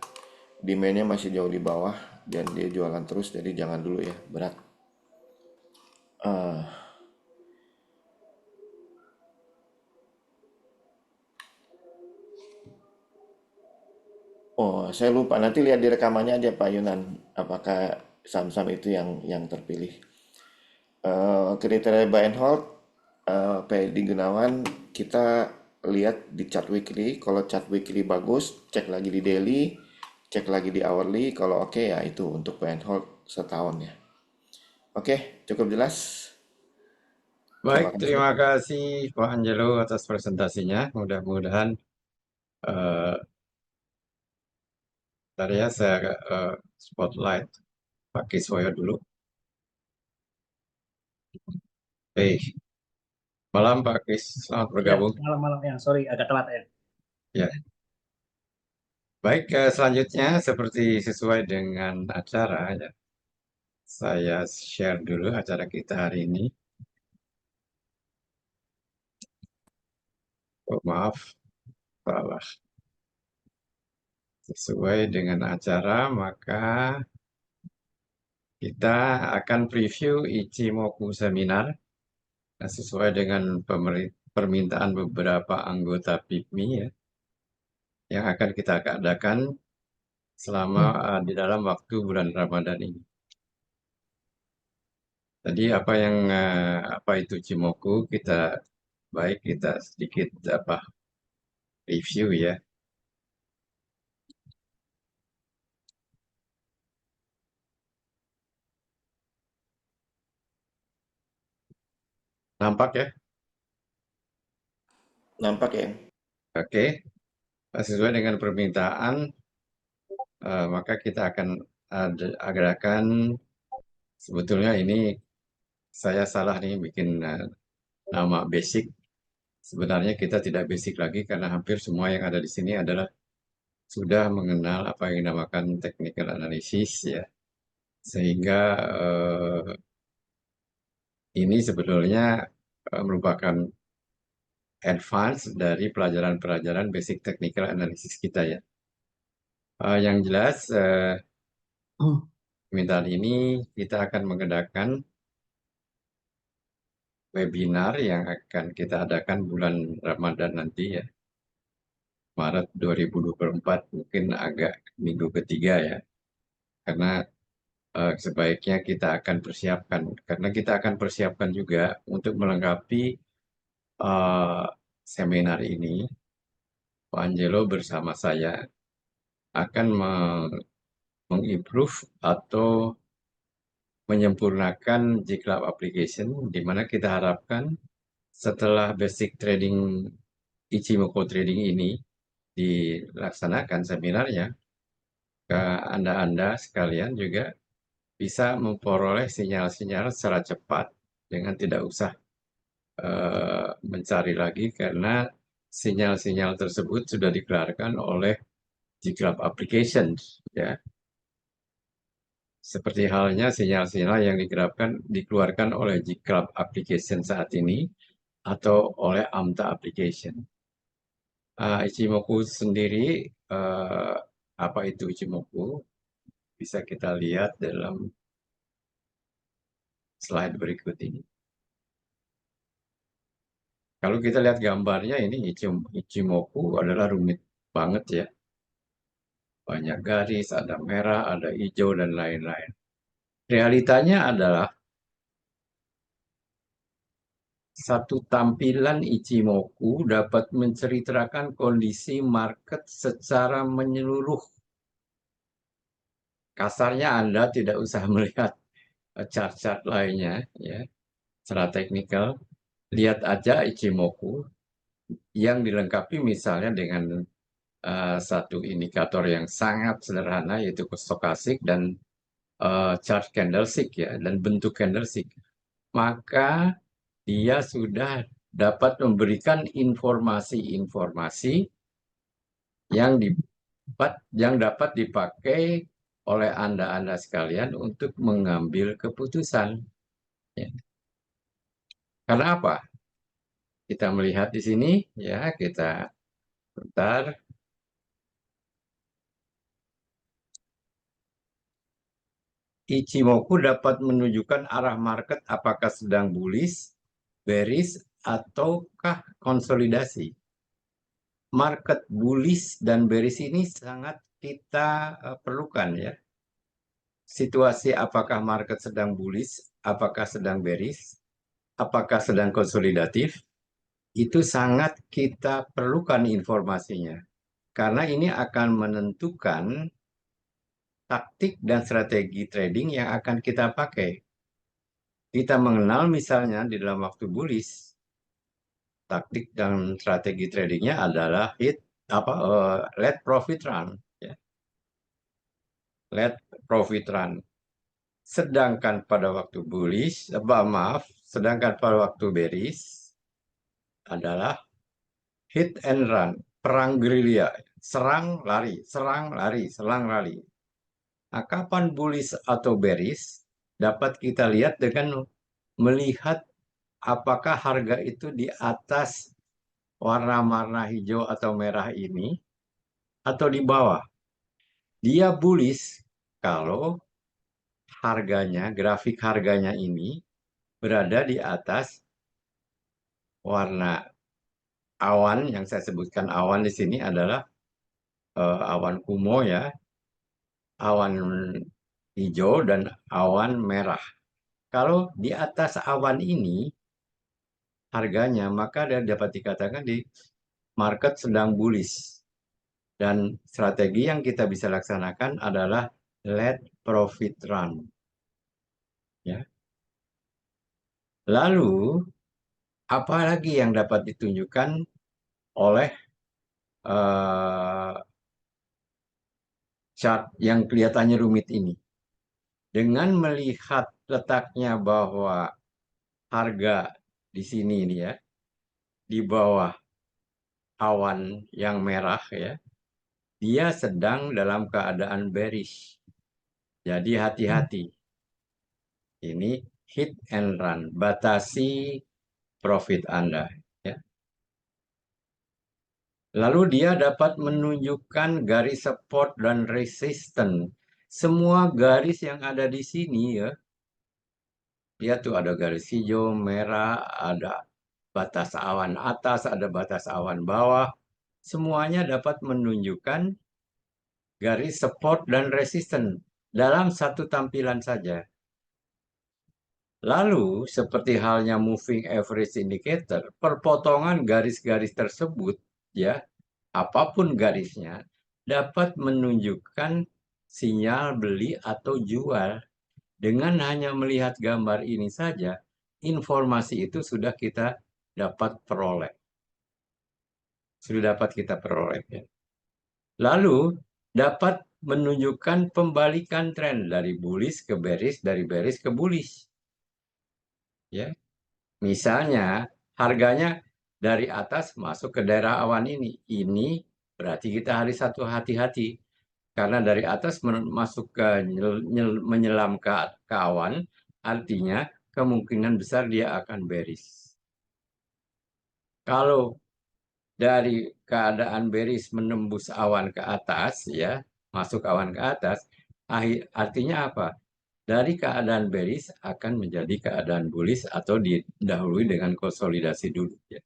Demand-nya masih jauh di bawah dan dia jualan terus, jadi jangan dulu ya, berat. Ah, oh, saya lupa. Nanti lihat di rekamannya aja Pak Yunan, apakah saham-saham itu yang terpilih. Kriteria buy and hold, Pak Edi Gunawan, kita lihat di chart weekly. Kalau chart weekly bagus, cek lagi di daily, cek lagi di hourly. Kalau oke ya itu untuk buy and hold setahun ya. Oke, cukup jelas. Baik, Terima kasih. terima kasih Pak Angelo atas presentasinya. Mudah-mudahan eh tadi ya saya spotlight Pak Kiswoyo dulu. Baik, malam Pak Kis, selamat Ya, bergabung. malam-malam ya. Sorry, agak telat ya. Ya, baik, selanjutnya seperti sesuai dengan acara ya, saya share dulu acara kita hari ini. Oh, maaf, salah. Sesuai dengan acara, maka kita akan preview Ichimoku Seminar. Nah, sesuai dengan permintaan beberapa anggota PIPMI ya, yang akan kita adakan selama di dalam waktu bulan Ramadan ini. Tadi apa itu Cimoku, kita sedikit review ya. Nampak ya? Nampak ya? Oke. Sesuai dengan permintaan, maka kita akan adakan, sebetulnya ini saya salah nih bikin nama basic. Sebenarnya kita tidak basic lagi karena hampir semua yang ada di sini adalah sudah mengenal apa yang dinamakan technical analysis ya. Sehingga ini sebetulnya merupakan advance dari pelajaran-pelajaran basic technical analysis kita ya. Yang jelas, permintaan ini kita akan mengadakan webinar yang akan kita adakan bulan Ramadan nanti ya, Maret 2024, mungkin agak minggu ketiga ya, karena sebaiknya kita akan persiapkan, karena kita akan persiapkan juga untuk melengkapi eh, seminar ini. Pak Angelo bersama saya akan mengimprove atau menyempurnakan GCloud application, di mana kita harapkan setelah basic trading Ichimoku Trading ini dilaksanakan seminarnya, ke Anda-Anda sekalian juga bisa memperoleh sinyal-sinyal secara cepat dengan tidak usah mencari lagi karena sinyal-sinyal tersebut sudah dikeluarkan oleh GCloud applications ya. Seperti halnya sinyal-sinyal yang dikeluarkan oleh GCloud application saat ini atau oleh AMTA application. Ichimoku sendiri, eh, apa itu Ichimoku? Bisa kita lihat dalam slide berikut ini. Kalau kita lihat gambarnya ini Ichimoku adalah rumit banget ya. Banyak garis, ada merah, ada hijau, dan lain-lain. Realitanya adalah satu tampilan Ichimoku dapat menceritakan kondisi market secara menyeluruh. Kasarnya Anda tidak usah melihat chart-chart lainnya, ya, secara teknikal. Lihat aja Ichimoku yang dilengkapi misalnya dengan satu indikator yang sangat sederhana yaitu stokastik dan chart candlestick ya, dan bentuk candlestick. Maka dia sudah dapat memberikan informasi-informasi yang dapat dipakai oleh Anda-Anda sekalian untuk mengambil keputusan. Ya. Karena apa? Kita melihat di sini, ya, kita bentar. Ichimoku dapat menunjukkan arah market apakah sedang bullish, bearish, ataukah konsolidasi. Market bullish dan bearish ini sangat kita perlukan ya. Situasi apakah market sedang bullish, apakah sedang bearish, apakah sedang konsolidatif, itu sangat kita perlukan informasinya. Karena ini akan menentukan taktik dan strategi trading yang akan kita pakai. Kita mengenal misalnya di dalam waktu bullish, taktik dan strategi tradingnya adalah let profit run, ya. Let profit run. Sedangkan pada waktu bullish, sedangkan pada waktu bearish adalah hit and run, perang gerilya, serang lari, serang lari, serang lari. Nah, kapan bullish atau bearish dapat kita lihat dengan melihat apakah harga itu di atas warna hijau atau merah ini atau di bawah. Dia bullish kalau harganya, grafik harganya ini berada di atas warna awan. Yang saya sebutkan awan di sini adalah awan kumo ya, awan hijau dan awan merah. Kalau di atas awan ini harganya, maka dapat dikatakan di market sedang bullish. Dan strategi yang kita bisa laksanakan adalah let profit run. Ya. Lalu, apa lagi yang dapat ditunjukkan oleh chart yang kelihatannya rumit ini? Dengan melihat letaknya bahwa harga di sini ini ya, di bawah awan yang merah ya, dia sedang dalam keadaan bearish. Jadi hati-hati. Ini hit and run, batasi profit Anda. Ya. Lalu dia dapat menunjukkan garis support dan resistance. Semua garis yang ada di sini ya, dia tuh ada garis hijau, merah, ada batas awan atas, ada batas awan bawah. Semuanya dapat menunjukkan garis support dan resistance dalam satu tampilan saja. Lalu, seperti halnya moving average indicator, perpotongan garis-garis tersebut, ya, apapun garisnya, dapat menunjukkan sinyal beli atau jual. Dengan hanya melihat gambar ini saja, informasi itu sudah kita dapat peroleh. Sudah dapat kita peroleh. Ya. Lalu, dapat menunjukkan pembalikan tren dari bullish ke bearish, dari bearish ke bullish. Ya. Misalnya harganya dari atas masuk ke daerah awan ini. Ini berarti kita harus satu hati-hati. Karena dari atas masuk ke menyelam ke awan, artinya kemungkinan besar dia akan bearish. Kalau dari keadaan bearish menembus awan ke atas, ya, masuk awan ke atas, artinya apa? Dari keadaan bearish akan menjadi keadaan bullish atau didahului dengan konsolidasi dulu. Ya.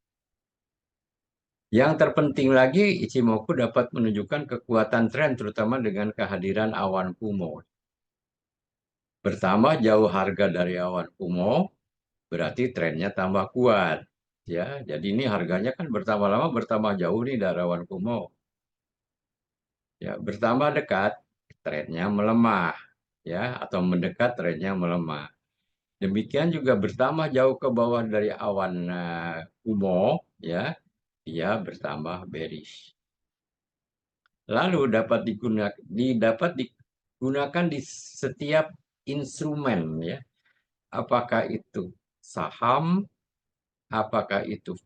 Yang terpenting lagi, Ichimoku dapat menunjukkan kekuatan tren terutama dengan kehadiran awan kumo. Bertambah jauh harga dari awan kumo, berarti trennya tambah kuat. Ya, jadi ini harganya kan bertambah lama, bertambah jauh nih dari awan kumo. Ya, bertambah dekat, trennya melemah. Ya, atau mendekat, trennya melemah. Demikian juga bertambah jauh ke bawah dari awan kumo, ya, dia bertambah bearish. Lalu dapat digunakan di setiap instrumen, ya. Apakah itu saham, apakah itu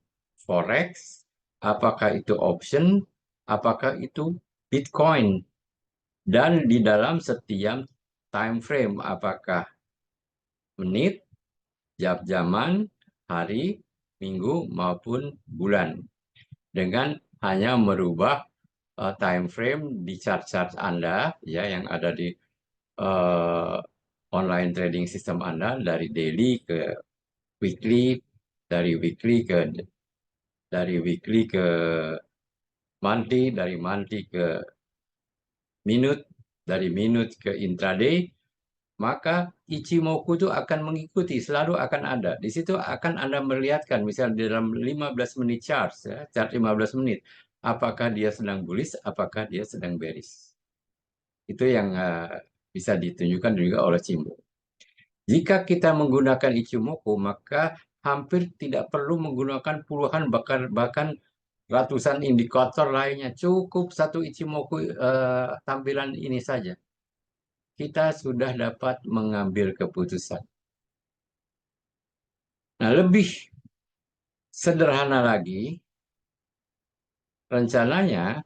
forex, apakah itu option, apakah itu Bitcoin, dan di dalam setiap time frame, apakah menit, jam-jaman, hari, minggu, maupun bulan. Dengan hanya merubah time frame di chart-chart Anda, ya, yang ada di online trading system Anda dari daily ke weekly, dari weekly ke monthly, dari monthly ke minute, dari minute ke intraday, maka Ichimoku itu akan mengikuti, selalu akan ada. Di situ akan Anda melihatkan, misalnya di dalam 15 menit chart, ya, chart 15 menit, apakah dia sedang bullish, apakah dia sedang bearish. Itu yang bisa ditunjukkan juga oleh Chimo. Jika kita menggunakan Ichimoku, maka hampir tidak perlu menggunakan puluhan bahkan ratusan indikator lainnya. Cukup satu Ichimoku tampilan ini saja. Kita sudah dapat mengambil keputusan. Nah, lebih sederhana lagi, rencananya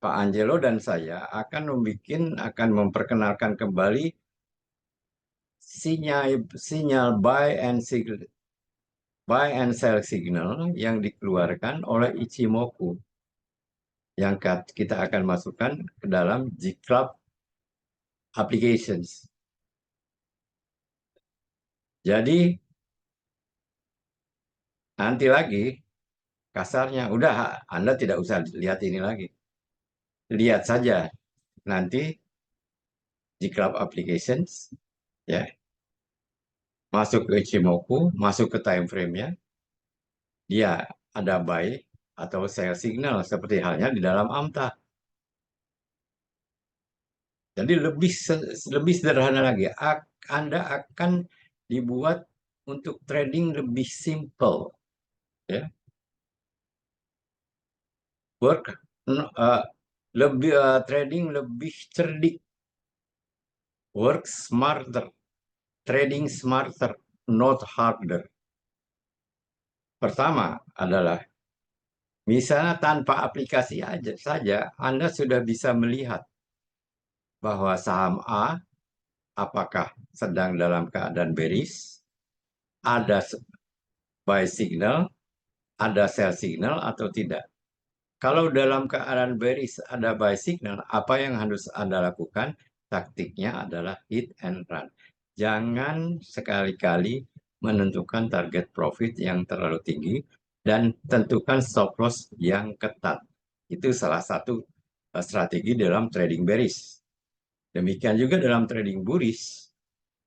Pak Angelo dan saya akan memperkenalkan kembali sinyal buy and sell signal yang dikeluarkan oleh Ichimoku yang kita akan masukkan ke dalam G-Club applications. Jadi nanti lagi kasarnya udah Anda tidak usah lihat ini lagi. Lihat saja nanti G-Club applications ya. Masuk ke Ichimoku, masuk ke time frame-nya, dia ada buy atau sell signal seperti halnya di dalam AMTA. Jadi lebih sederhana lagi. Anda akan dibuat untuk trading lebih simple, ya. Trading lebih cerdik, work smarter, trading smarter, not harder. Pertama adalah misalnya tanpa aplikasi saja Anda sudah bisa melihat bahwa saham A apakah sedang dalam keadaan bearish, ada buy signal, ada sell signal atau tidak. Kalau dalam keadaan bearish ada buy signal, apa yang harus Anda lakukan? Taktiknya adalah hit and run. Jangan sekali-kali menentukan target profit yang terlalu tinggi dan tentukan stop loss yang ketat. Itu salah satu strategi dalam trading bearish. Demikian juga dalam trading bullish,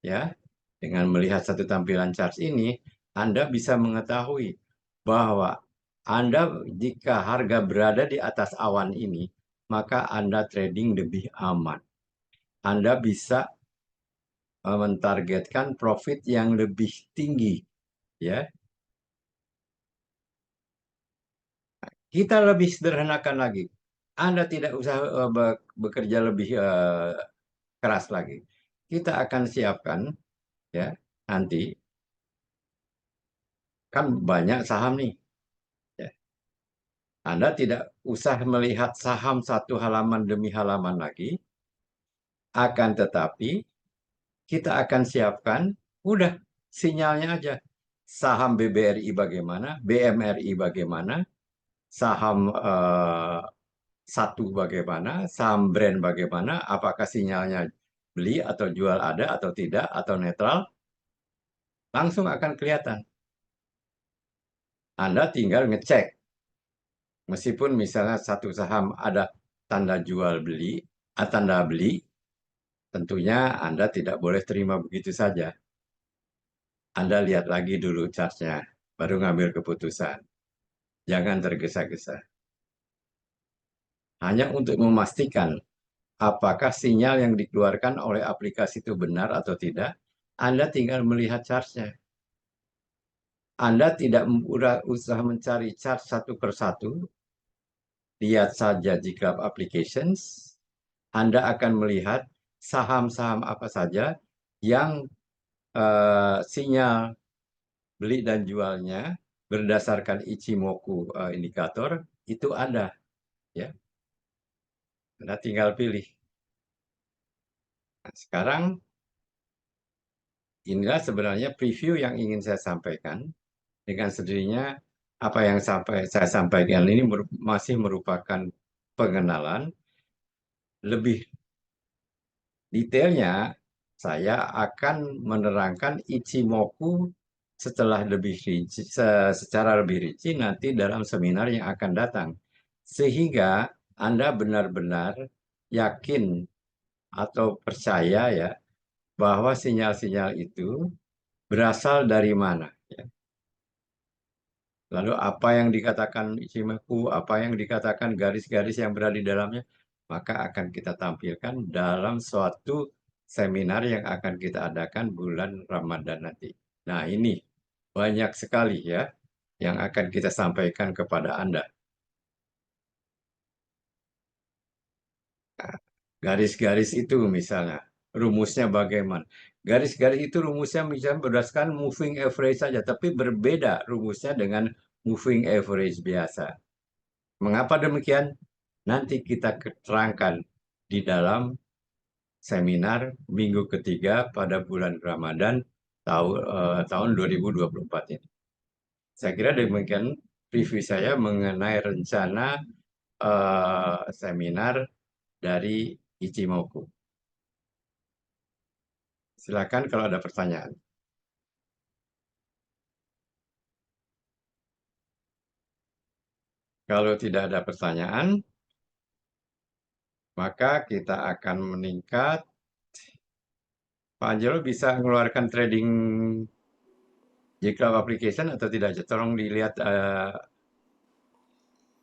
ya. Dengan melihat satu tampilan chart ini, Anda bisa mengetahui bahwa jika harga berada di atas awan ini, maka Anda trading lebih aman. Anda bisa mentargetkan profit yang lebih tinggi, ya. Kita lebih sederhanakan lagi. Anda tidak usah bekerja lebih keras lagi. Kita akan siapkan, ya, nanti kan banyak saham nih. Ya. Anda tidak usah melihat saham satu halaman demi halaman lagi. Akan tetapi kita akan siapkan, udah sinyalnya aja. Saham BBRI bagaimana, BMRI bagaimana, saham satu bagaimana, saham brand bagaimana, apakah sinyalnya beli atau jual ada atau tidak, atau netral, langsung akan kelihatan. Anda tinggal ngecek. Meskipun misalnya satu saham ada tanda jual beli, tanda beli, tentunya Anda tidak boleh terima begitu saja. Anda lihat lagi dulu chartnya, baru ngambil keputusan. Jangan tergesa-gesa. Hanya untuk memastikan apakah sinyal yang dikeluarkan oleh aplikasi itu benar atau tidak, Anda tinggal melihat chartnya. Anda tidak usah mencari chart satu persatu, lihat saja G-Club Applications, Anda akan melihat saham-saham apa saja yang sinyal beli dan jualnya berdasarkan Ichimoku indikator itu ada, ya. Anda tinggal pilih. Nah, sekarang inilah sebenarnya preview yang ingin saya sampaikan. Dengan sendirinya apa yang saya sampaikan ini masih merupakan pengenalan. Lebih Detailnya saya akan menerangkan Ichimoku secara lebih rinci nanti dalam seminar yang akan datang. Sehingga Anda benar-benar yakin atau percaya ya bahwa sinyal-sinyal itu berasal dari mana. Ya. Lalu apa yang dikatakan Ichimoku, apa yang dikatakan garis-garis yang berada di dalamnya, maka akan kita tampilkan dalam suatu seminar yang akan kita adakan bulan Ramadan nanti. Nah, ini banyak sekali ya yang akan kita sampaikan kepada Anda. Garis-garis itu misalnya, rumusnya bagaimana? Garis-garis itu rumusnya misalnya berdasarkan moving average saja, tapi berbeda rumusnya dengan moving average biasa. Mengapa demikian? Nanti kita terangkan di dalam seminar minggu ketiga pada bulan Ramadan tahun 2024 ini. Saya kira demikian review saya mengenai rencana seminar dari Ichimoku. Silakan kalau ada pertanyaan. Kalau tidak ada pertanyaan, maka kita akan meningkat. Pak Angelo bisa mengeluarkan trading J-Cloud application atau tidak? Tolong dilihat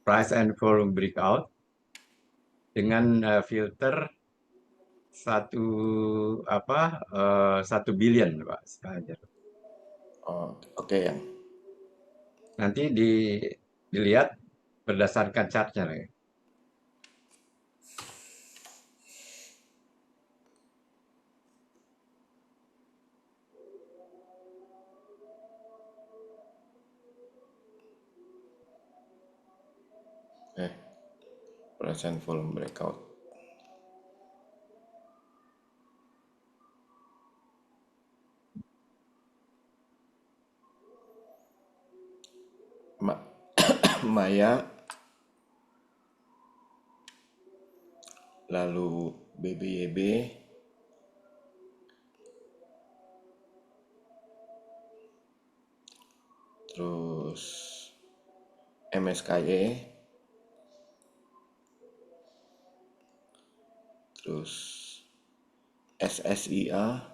price and volume breakout dengan filter satu apa 1 billion, Pak Angelo. Oh, oke yang. Nanti dilihat berdasarkan chartnya. Present volume breakout. Ma Maya, lalu BBYB, terus MSKY, terus SSIA,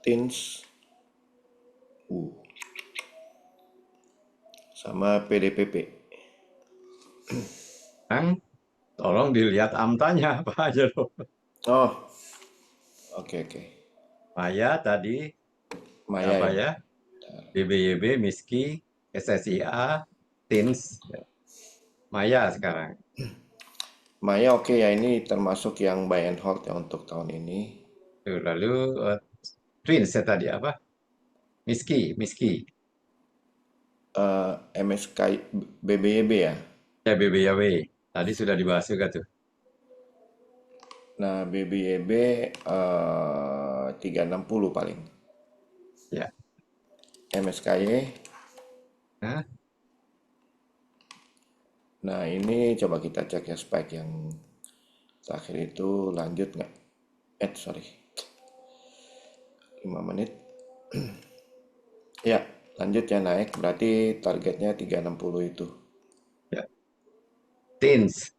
TINS, sama PDPP. Tolong dilihat amtanya, Pak Angelo. Oh, oke. Maya tadi Maya apa ya. ya? BBYB, MISKI, SSIA, TINS, Maya sekarang. Maya oke ya, ini termasuk yang buy and hold ya untuk tahun ini. Lalu TWINS ya tadi apa? MISKI. MSK BBYB ya. Ya BBYB. Tadi sudah dibahas juga tuh. Nah, BBYB 360 paling. Ya. MSKY. Nah, Nah, ini coba kita cek ya spike yang terakhir itu lanjut nggak? Sorry. 5 menit. Ya, lanjut ya naik. Berarti targetnya 360 itu. ya. TINS.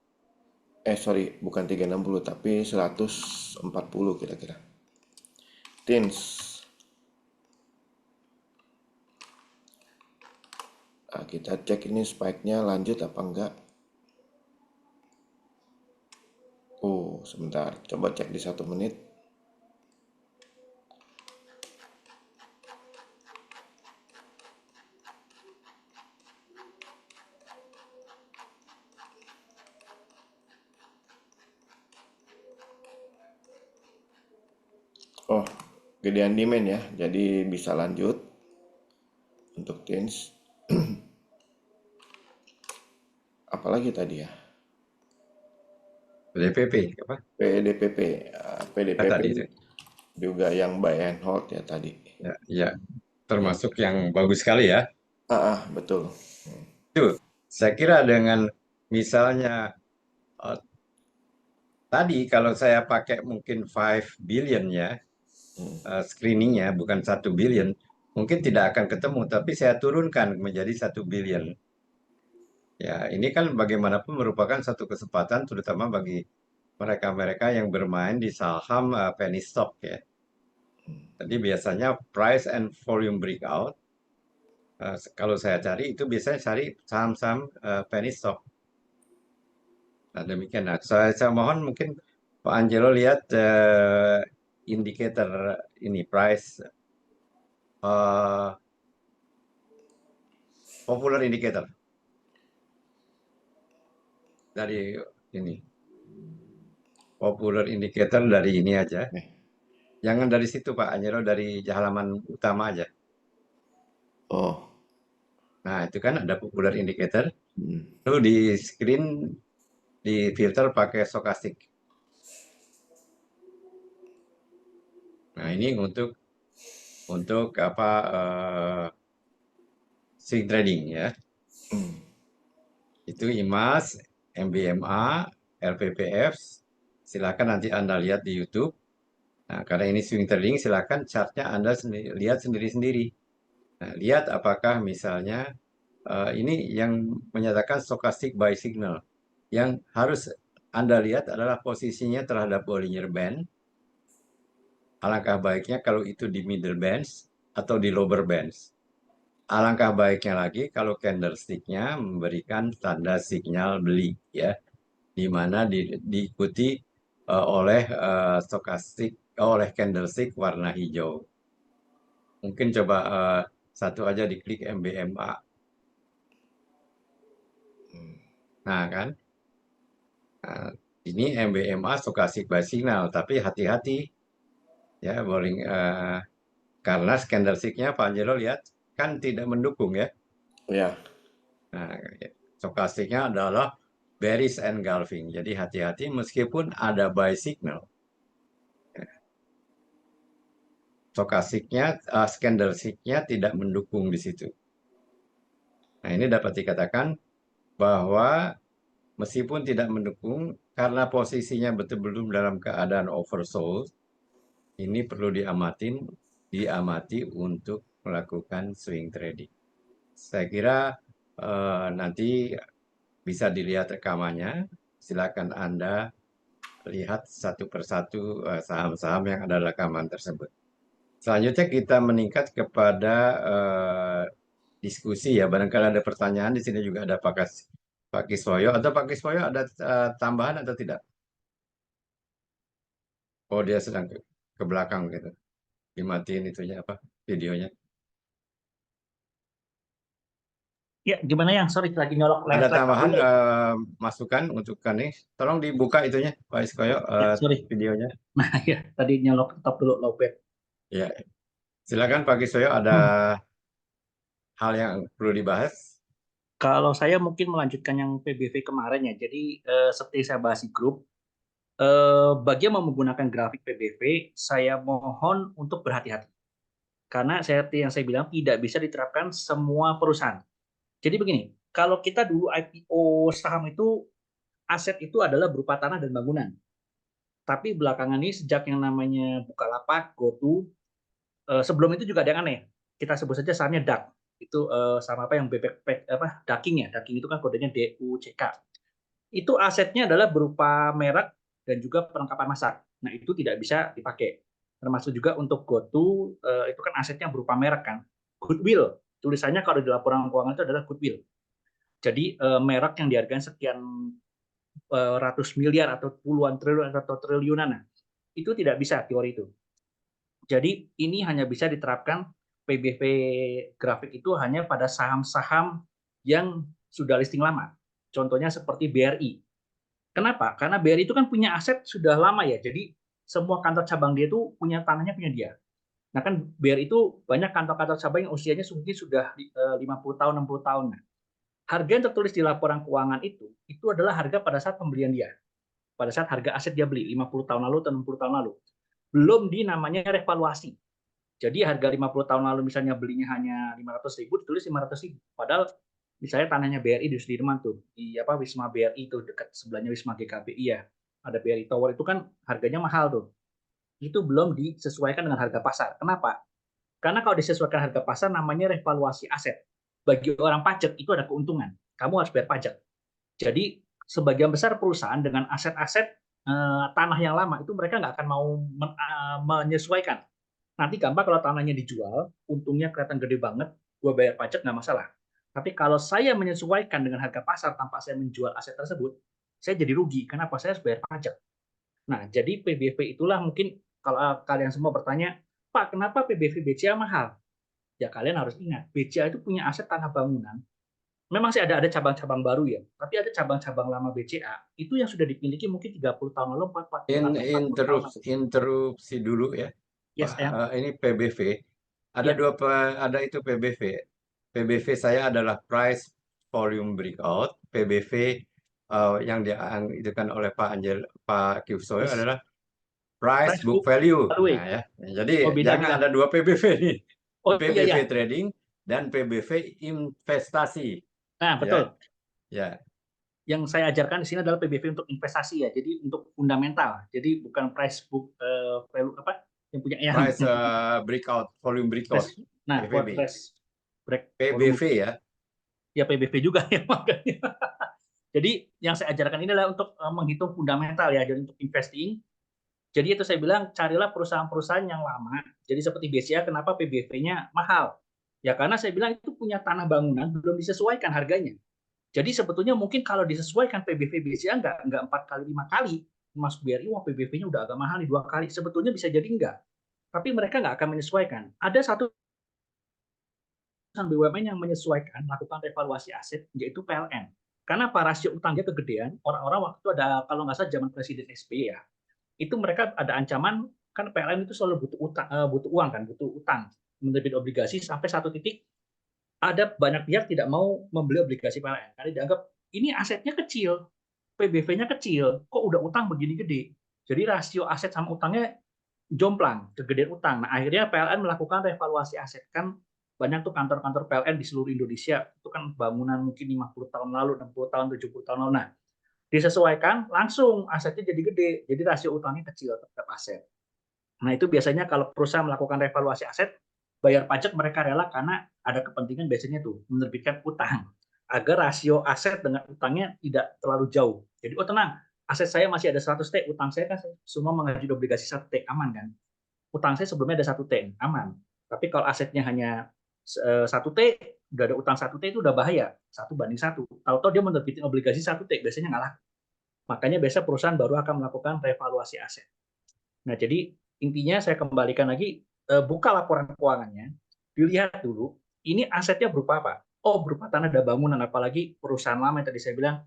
Sorry, bukan 360 tapi 140 kira-kira. TINS. Nah, kita cek ini spike-nya lanjut apa enggak. Sebentar. Coba cek di 1 menit. Gedean demand ya. Jadi bisa lanjut untuk TINS. Apalagi tadi ya? PDPP apa? PDPP. PDPP Tadi itu. juga yang buy and hold ya tadi. Ya. Termasuk yang bagus sekali ya. Betul. Itu Saya kira dengan misalnya eh, tadi kalau saya pakai mungkin 5 billion ya, screeningnya bukan 1 billion, mungkin tidak akan ketemu, tapi saya turunkan menjadi 1 billion. Ya, ini kan bagaimanapun merupakan satu kesempatan terutama bagi mereka-mereka yang bermain di saham penny stock ya. Jadi biasanya price and volume breakout. Kalau saya cari itu biasanya cari saham-saham penny stock. Nah, demikian. Nah, saya mohon mungkin Pak Angelo lihat indikator ini price popular indicator dari ini. Popular indicator dari ini aja. Nih. Jangan dari situ Pak Angelo, dari halaman utama aja. Oh. Nah, itu kan ada popular indicator. Hmm. Lalu di screen di filter pakai stokastik. Nah, ini untuk apa swing trading ya. Itu IMAS, MBMA, LPPF. Silakan nanti Anda lihat di YouTube. Nah, karena ini swing trading, silakan chartnya Anda lihat sendiri-sendiri. Nah, lihat apakah misalnya ini yang menyatakan stochastic buy signal. Yang harus Anda lihat adalah posisinya terhadap Bollinger Band. Alangkah baiknya kalau itu di middle bands atau di lower bands. Alangkah baiknya lagi kalau candlestick-nya memberikan tanda sinyal beli ya, di mana diikuti oleh stokastik oleh candlestick warna hijau. Mungkin coba satu aja diklik MBMA. Nah kan, nah, ini MBMA stokastik buy signal, tapi hati-hati ya, boleh karena candlestick-nya Pak Angelo lihat kan tidak mendukung ya. Ya. Nah, stokastiknya adalah bearish engulfing. Jadi hati-hati meskipun ada buy signal. Stokastiknya, candlestick-nya tidak mendukung di situ. Nah, ini dapat dikatakan bahwa meskipun tidak mendukung, karena posisinya betul-betul dalam keadaan oversold, ini perlu diamati untuk melakukan swing trading. Saya kira nanti bisa dilihat rekamannya. Silakan Anda lihat satu persatu saham-saham yang ada rekaman tersebut. Selanjutnya kita meningkat kepada diskusi ya. Barangkali ada pertanyaan di sini juga ada Pak Kiswoyo atau Pak Kiswoyo ada tambahan atau tidak? Oh dia sedang ke belakang gitu. Dimatiin itunya apa videonya. Ya, gimana yang? Sorry, lagi nyolok Ada laptop tambahan dulu. masukan untuk Kani? Tolong dibuka itunya Pak Kiswoyo Ya, sorry. videonya. Nah, ya, tadi nyolok laptop dulu, lowbat. Ya, silakan Pak Kiswoyo, ada hal yang perlu dibahas. Kalau saya mungkin melanjutkan yang PBV kemarin ya. Jadi, seperti saya bahas di grup, bagi yang mau menggunakan grafik PBV, saya mohon untuk berhati-hati. Karena seperti yang saya bilang, tidak bisa diterapkan semua perusahaan. Jadi begini, kalau kita dulu IPO saham itu, aset itu adalah berupa tanah dan bangunan. Tapi belakangan ini sejak yang namanya Bukalapak, GoTo, sebelum itu juga ada yang aneh. Kita sebut saja sahamnya DAX. Itu saham apa yang bebek apa Daking ya. Daking itu kan kodenya DUCK. Itu asetnya adalah berupa merek dan juga perlengkapan masak. Nah, itu tidak bisa dipakai. Termasuk juga untuk GoTo, itu kan asetnya berupa merek kan. Goodwill. Tulisannya kalau di laporan keuangan itu adalah goodwill. Jadi merek yang dihargai sekian ratus miliar atau puluhan triliun atau triliunan, nah, itu tidak bisa teori itu. Jadi ini hanya bisa diterapkan PBV grafik itu hanya pada saham-saham yang sudah listing lama. Contohnya seperti BRI. Kenapa? Karena BRI itu kan punya aset sudah lama ya. Jadi semua kantor cabang dia itu punya tanahnya punya dia. Nah kan BRI itu banyak kantor-kantor cabang yang usianya mungkin sudah 50 tahun, 60 tahun. Nah, harga yang tertulis di laporan keuangan itu adalah harga pada saat pembelian dia. Pada saat harga aset dia beli 50 tahun lalu atau 60 tahun lalu. Belum di namanya revaluasi. Jadi harga 50 tahun lalu misalnya belinya hanya 500.000, ditulis 500.000. Padahal Misalnya tanahnya BRI di Sudirman tuh, di apa Wisma BRI itu dekat sebelahnya Wisma GKBI ya. Ada BRI Tower itu kan harganya mahal tuh. Itu belum disesuaikan dengan harga pasar. Kenapa? Karena kalau disesuaikan harga pasar namanya revaluasi aset. Bagi orang pajak itu ada keuntungan. Kamu harus bayar pajak. Jadi sebagian besar perusahaan dengan aset-aset tanah yang lama itu mereka nggak akan mau menyesuaikan. Nanti gampang kalau tanahnya dijual, untungnya kelihatan gede banget, gue bayar pajak nggak masalah. Tapi kalau saya menyesuaikan dengan harga pasar tanpa saya menjual aset tersebut, saya jadi rugi. Kenapa? Saya harus bayar pajak. Nah, jadi PBV itulah mungkin kalau kalian semua bertanya, Pak, kenapa PBV BCA mahal? Ya kalian harus ingat, BCA itu punya aset tanah bangunan. Memang sih ada cabang-cabang baru ya, tapi ada cabang-cabang lama BCA itu yang sudah dimiliki mungkin 30 tahun lalu, 40 tahun lalu. Interupsi dulu ya. Yes, Eyang. Ini PBV. Ada Ya, ada itu PBV. PBV saya adalah Price Volume Breakout. PBV yang itu kan oleh Pak Kiusoyo yes. adalah Price Price Book book Value. value. Nah ya, jadi Oh, jangan beda-beda. ada dua PBV nih. Oh iya PBV ya. trading dan PBV investasi. Nah, Ya, betul. ya. Yang saya ajarkan di sini adalah PBV untuk investasi ya. Jadi untuk fundamental. Jadi bukan price book value apa yang punya yang Price breakout, volume breakout, price. Nah, buat PVB. price break volume PBV ya. ya PBV juga ya makanya. Jadi yang saya ajarkan ini adalah untuk menghitung fundamental ya. Jadi untuk investing. Jadi itu saya bilang carilah perusahaan-perusahaan yang lama. Jadi seperti BCA kenapa PBV-nya mahal? Ya karena saya bilang itu punya tanah bangunan belum disesuaikan harganya. Jadi sebetulnya mungkin kalau disesuaikan PBV BCA nggak 4 kali 5 kali, Mas BRI wah PBV-nya udah agak mahal nih 2 kali. Sebetulnya bisa jadi enggak. Tapi mereka nggak akan menyesuaikan. Ada satu perusahaan BUMN yang menyesuaikan melakukan revaluasi aset yaitu PLN. Karena apa rasio utangnya kegedean, orang-orang waktu itu ada kalau nggak salah zaman Presiden SBY ya, itu mereka ada ancaman kan PLN itu selalu butuh uang kan, butuh utang, menerbit obligasi sampai satu titik ada banyak pihak tidak mau membeli obligasi PLN karena dianggap ini asetnya kecil, PBV-nya kecil, kok udah utang begini gede. Jadi rasio aset sama utangnya jomplang, kegedean utang. Nah, akhirnya PLN melakukan revaluasi aset. Kan banyak tuh kantor-kantor PLN di seluruh Indonesia, itu kan bangunan mungkin 50 tahun lalu, 60 tahun, 70 tahun lalu. Nah, disesuaikan langsung asetnya jadi gede. Jadi rasio utangnya kecil terhadap aset. Nah, itu biasanya kalau perusahaan melakukan revaluasi aset, bayar pajak mereka rela karena ada kepentingan biasanya tuh menerbitkan utang agar rasio aset dengan utangnya tidak terlalu jauh. Jadi, oh tenang, aset saya masih ada 100T, utang saya kan semua mengajukan obligasi 1T, aman kan? Utang saya sebelumnya ada 1T, aman. Tapi kalau asetnya hanya 1T, udah ada utang 1T itu udah bahaya, 1:1. Tahu-tahu dia menerbitkan obligasi 1T, biasanya nggak laku. Makanya biasa perusahaan baru akan melakukan revaluasi aset. Nah, jadi intinya saya kembalikan lagi, buka laporan keuangannya, dilihat dulu, ini asetnya berupa apa? Oh, berupa tanah dan bangunan, apalagi perusahaan lama yang tadi saya bilang,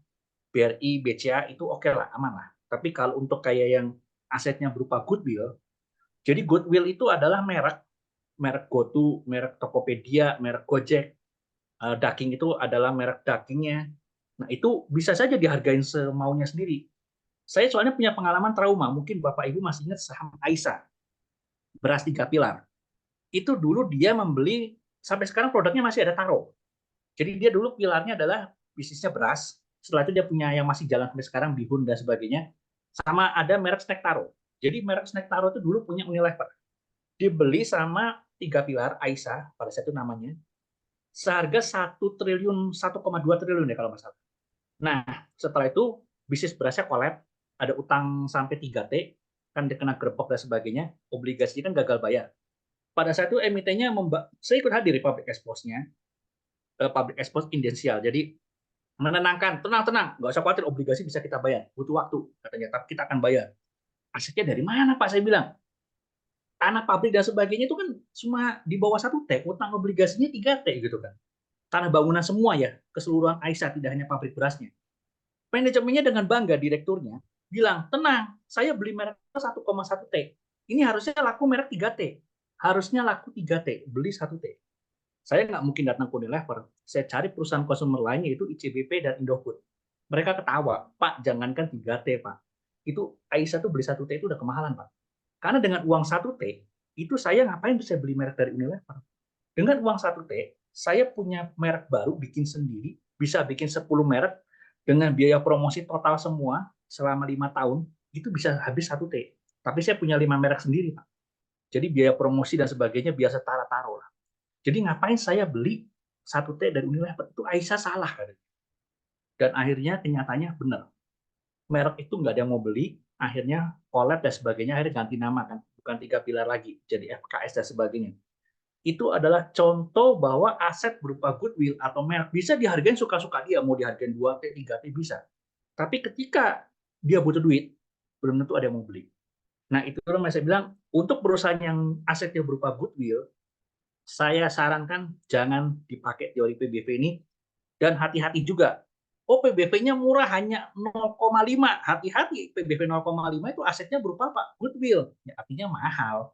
BRI, BCA itu oke lah, aman lah. Tapi kalau untuk kayak yang asetnya berupa goodwill, jadi goodwill itu adalah merek, merek GoTo, merek Tokopedia, merek Gojek, Daking itu adalah merek dagingnya. Nah, itu bisa saja dihargain semaunya sendiri. Saya soalnya punya pengalaman trauma, mungkin Bapak Ibu masih ingat saham Aisyah, beras 3 pilar. Itu dulu dia membeli, sampai sekarang produknya masih ada taro. Jadi dia dulu pilarnya adalah bisnisnya beras, setelah itu dia punya yang masih jalan sampai sekarang, Bihun dan sebagainya, sama ada merek snack taro. Jadi merek snack taro itu dulu punya Unilever. Dibeli sama 3 pilar, Aisyah, pada saat itu namanya, seharga 1 triliun, 1,2 triliun ya kalau nggak salah. Nah, setelah itu bisnis berasnya kolab, ada utang sampai 3T, kan dia kena gerbok dan sebagainya, obligasi kan gagal bayar. Pada saat itu emitennya saya ikut hadir di public expose-nya, public expose Indensial. Jadi menenangkan, tenang, nggak usah khawatir, obligasi bisa kita bayar, butuh waktu katanya, tapi kita akan bayar. Asetnya dari mana Pak? Saya bilang, tanah pabrik dan sebagainya itu kan cuma di bawah 1T, utang obligasinya 3T gitu kan. Tanah bangunan semua ya, keseluruhan Aisyah, tidak hanya pabrik berasnya. Manajemennya dengan bangga, direkturnya bilang, tenang, saya beli merek 1,1T. Ini harusnya laku merek 3T. Harusnya laku 3T, beli 1T. Saya nggak mungkin datang ke Unilever. Saya cari perusahaan konsumer lainnya, yaitu ICBP dan Indofood. Mereka ketawa, Pak, jangankan 3T, Pak. Itu Aisyah tuh beli 1T itu udah kemahalan, Pak. Karena dengan uang 1T, itu saya ngapain bisa beli merek dari Unilever? Dengan uang 1T, saya punya merek baru, bikin sendiri, bisa bikin 10 merek dengan biaya promosi total semua selama 5 tahun, itu bisa habis 1 T. Tapi saya punya 5 merek sendiri, Pak. Jadi biaya promosi dan sebagainya biasa taruh lah. Jadi ngapain saya beli 1T dari Unilever? Itu Aisyah salah. Dan akhirnya kenyataannya benar. Merek itu nggak ada yang mau beli, akhirnya collab dan sebagainya, akhirnya ganti nama kan. Bukan 3 pilar lagi, jadi FKS dan sebagainya. Itu adalah contoh bahwa aset berupa goodwill atau merek bisa dihargain suka-suka dia, mau dihargain 2T, 3T bisa. Tapi ketika dia butuh duit, belum tentu ada yang mau beli. Nah, itu yang saya bilang, untuk perusahaan yang asetnya berupa goodwill, saya sarankan jangan dipakai teori PBV ini, dan hati-hati juga. Oh, PBV-nya murah hanya 0,5. Hati-hati, PBV 0,5 itu asetnya berupa apa? Goodwill. Ya, artinya mahal.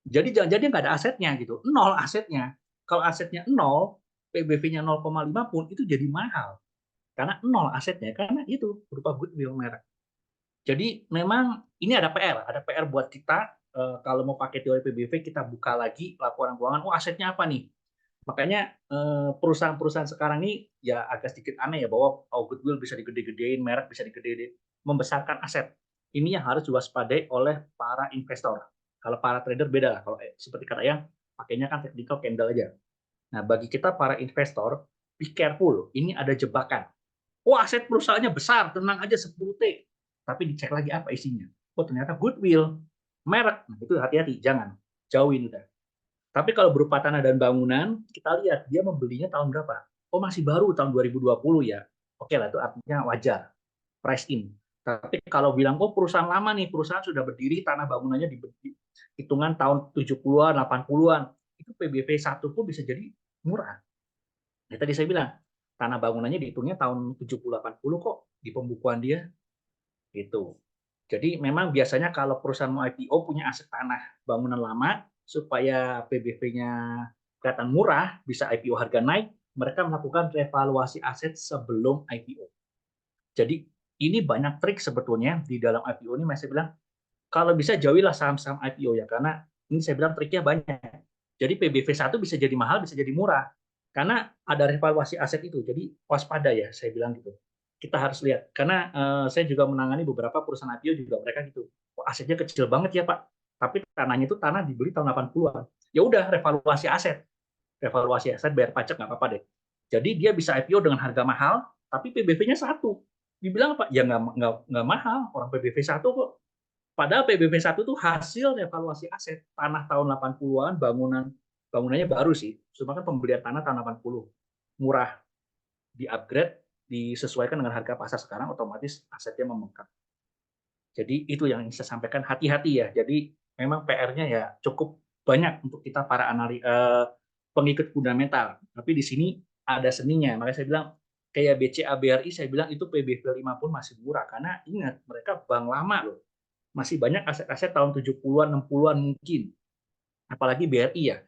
Jadi jangan jadi nggak ada asetnya gitu, nol asetnya. Kalau asetnya nol, PBV-nya 0,5 pun itu jadi mahal. Karena nol asetnya, karena itu berupa goodwill merek. Jadi memang ini ada PR buat kita, kalau mau pakai teori PBV kita buka lagi laporan keuangan, oh asetnya apa nih? Makanya perusahaan-perusahaan sekarang ini ya agak sedikit aneh ya, bahwa oh goodwill bisa digede-gedein, merek bisa digede-gedein, membesarkan aset. Ini yang harus diwaspadai oleh para investor. Kalau para trader beda lah, kalau seperti kata yang pakainya kan technical candle aja. Nah, bagi kita para investor, be careful, ini ada jebakan. Oh, aset perusahaannya besar, tenang aja 10T. Tapi dicek lagi apa isinya. Oh, ternyata goodwill, merek. Nah, itu hati-hati, jangan. Jauhin udah. Tapi kalau berupa tanah dan bangunan, kita lihat dia membelinya tahun berapa. Oh, masih baru tahun 2020 ya. Oke lah, itu artinya wajar. Price in. Tapi kalau bilang, oh perusahaan lama nih, perusahaan sudah berdiri, tanah bangunannya di hitungan tahun 70-an, 80-an, itu PBV 1 pun bisa jadi murah. Ya, tadi saya bilang, tanah bangunannya dihitungnya tahun 70-80 kok di pembukuan dia. Gitu. Jadi memang biasanya kalau perusahaan mau IPO punya aset tanah bangunan lama, supaya PBV-nya kelihatan murah, bisa IPO harga naik, mereka melakukan revaluasi aset sebelum IPO. Jadi ini banyak trik sebetulnya di dalam IPO ini, masih bilang kalau bisa jauhilah saham-saham IPO ya, karena ini saya bilang triknya banyak. Jadi PBV 1 bisa jadi mahal, bisa jadi murah. Karena ada revaluasi aset itu. Jadi waspada ya, saya bilang gitu. Kita harus lihat. Karena saya juga menangani beberapa perusahaan IPO juga, mereka gitu. Oh, asetnya kecil banget ya Pak. Tapi tanahnya itu tanah dibeli tahun 80-an. Ya udah, revaluasi aset. Revaluasi aset, bayar pajak nggak apa-apa deh. Jadi dia bisa IPO dengan harga mahal, tapi PBV-nya 1. Dibilang apa? Ya nggak mahal. Orang PBV 1 kok. Padahal PBV 1 itu hasil evaluasi aset. Tanah tahun 80-an, bangunannya baru sih. Cuma kan pembelian tanah tahun 80. Murah. Di-upgrade, disesuaikan dengan harga pasar sekarang, otomatis asetnya membengkak. Jadi itu yang ingin saya sampaikan, hati-hati ya. Jadi memang PR-nya ya cukup banyak untuk kita para pengikut fundamental. Tapi di sini ada seninya. Makanya saya bilang kayak BCA, BRI, saya bilang itu PBV 5 pun masih murah. Karena ingat, mereka bank lama loh. Masih banyak aset-aset tahun 70-an, 60-an mungkin. Apalagi BRI ya,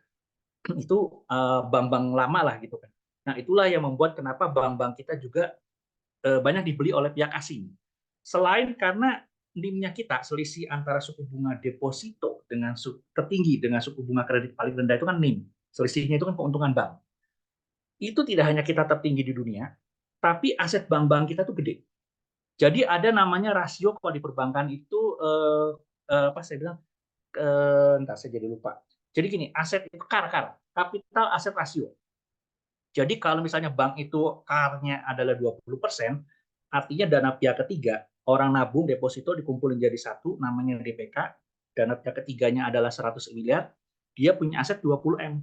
itu bank-bank lama lah gitu kan. Nah, itulah yang membuat kenapa bank-bank kita juga banyak dibeli oleh pihak asing. Selain karena NIM-nya kita, selisih antara suku bunga deposito dengan tertinggi dengan suku bunga kredit paling rendah itu kan NIM. Selisihnya itu kan keuntungan bank. Itu tidak hanya kita tertinggi di dunia, tapi aset bank-bank kita tuh gede. Jadi ada namanya rasio kalau di perbankan itu apa saya bilang, entar saya jadi lupa. Jadi gini, aset itu capital asset ratio. Jadi kalau misalnya bank itu CAR-nya adalah 20%, artinya dana pihak ketiga, orang nabung deposito dikumpulin jadi satu, namanya DPK, dana pihak ketiganya adalah 100 miliar, dia punya aset 20 M,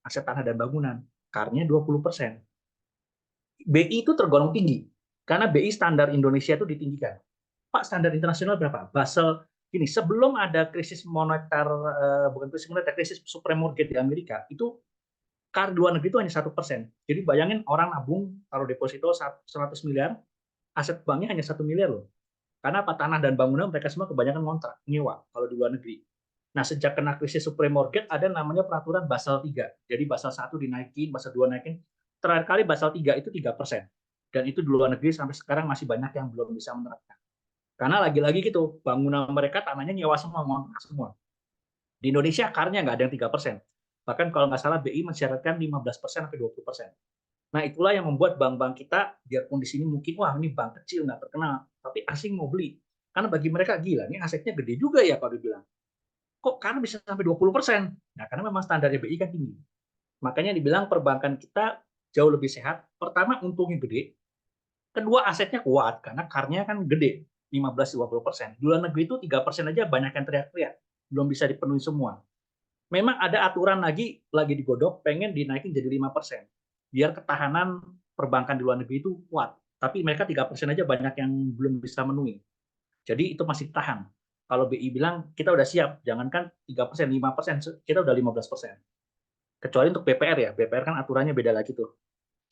aset tanah dan bangunan, CAR-nya 20%. BI itu tergolong tinggi, karena BI standar Indonesia itu ditinggikan. Pak, standar internasional berapa? Basel, gini, sebelum ada krisis moneter, bukan krisis moneter, krisis supreme mortgage di Amerika, itu CAR luar negeri itu hanya 1%. Jadi bayangin orang nabung, taruh deposito 100 miliar, aset banknya hanya 1 miliar loh. Karena apa? Tanah dan bangunan mereka semua kebanyakan kontrak, nyewa, kalau di luar negeri. Nah, sejak kena krisis supreme mortgage, ada namanya peraturan Basel 3. Jadi Basel 1 dinaikin, Basel 2 naikin. Terakhir kali Basel 3 itu 3%. Dan itu di luar negeri sampai sekarang masih banyak yang belum bisa menerapkan. Karena lagi-lagi gitu, bangunan mereka tanahnya nyewa semua, ngontrak semua. Di Indonesia CAR-nya nggak ada yang 3%. Bahkan kalau nggak salah BI mensyaratkan 15% sampai 20%. Nah, itulah yang membuat bank-bank kita, biarpun di sini mungkin, wah ini bank kecil, nggak terkenal, tapi asing mau beli. Karena bagi mereka, gila, ini asetnya gede juga ya kalau dibilang. Kok karena bisa sampai 20%? Nah, karena memang standarnya BI kan tinggi. Makanya dibilang perbankan kita jauh lebih sehat. Pertama, untungnya gede. Kedua, asetnya kuat, karena CAR-nya kan gede, 15-20%. Di luar negeri itu 3% aja banyak yang teriak-teriak. Belum bisa dipenuhi semua. Memang ada aturan lagi digodok, pengen dinaikin jadi 5%. Biar ketahanan perbankan di luar negeri itu kuat. Tapi mereka 3% aja banyak yang belum bisa menuhi. Jadi itu masih tahan. Kalau BI bilang kita udah siap, jangankan 3%, 5%, kita udah 15%. Kecuali untuk BPR ya, BPR kan aturannya beda lagi tuh.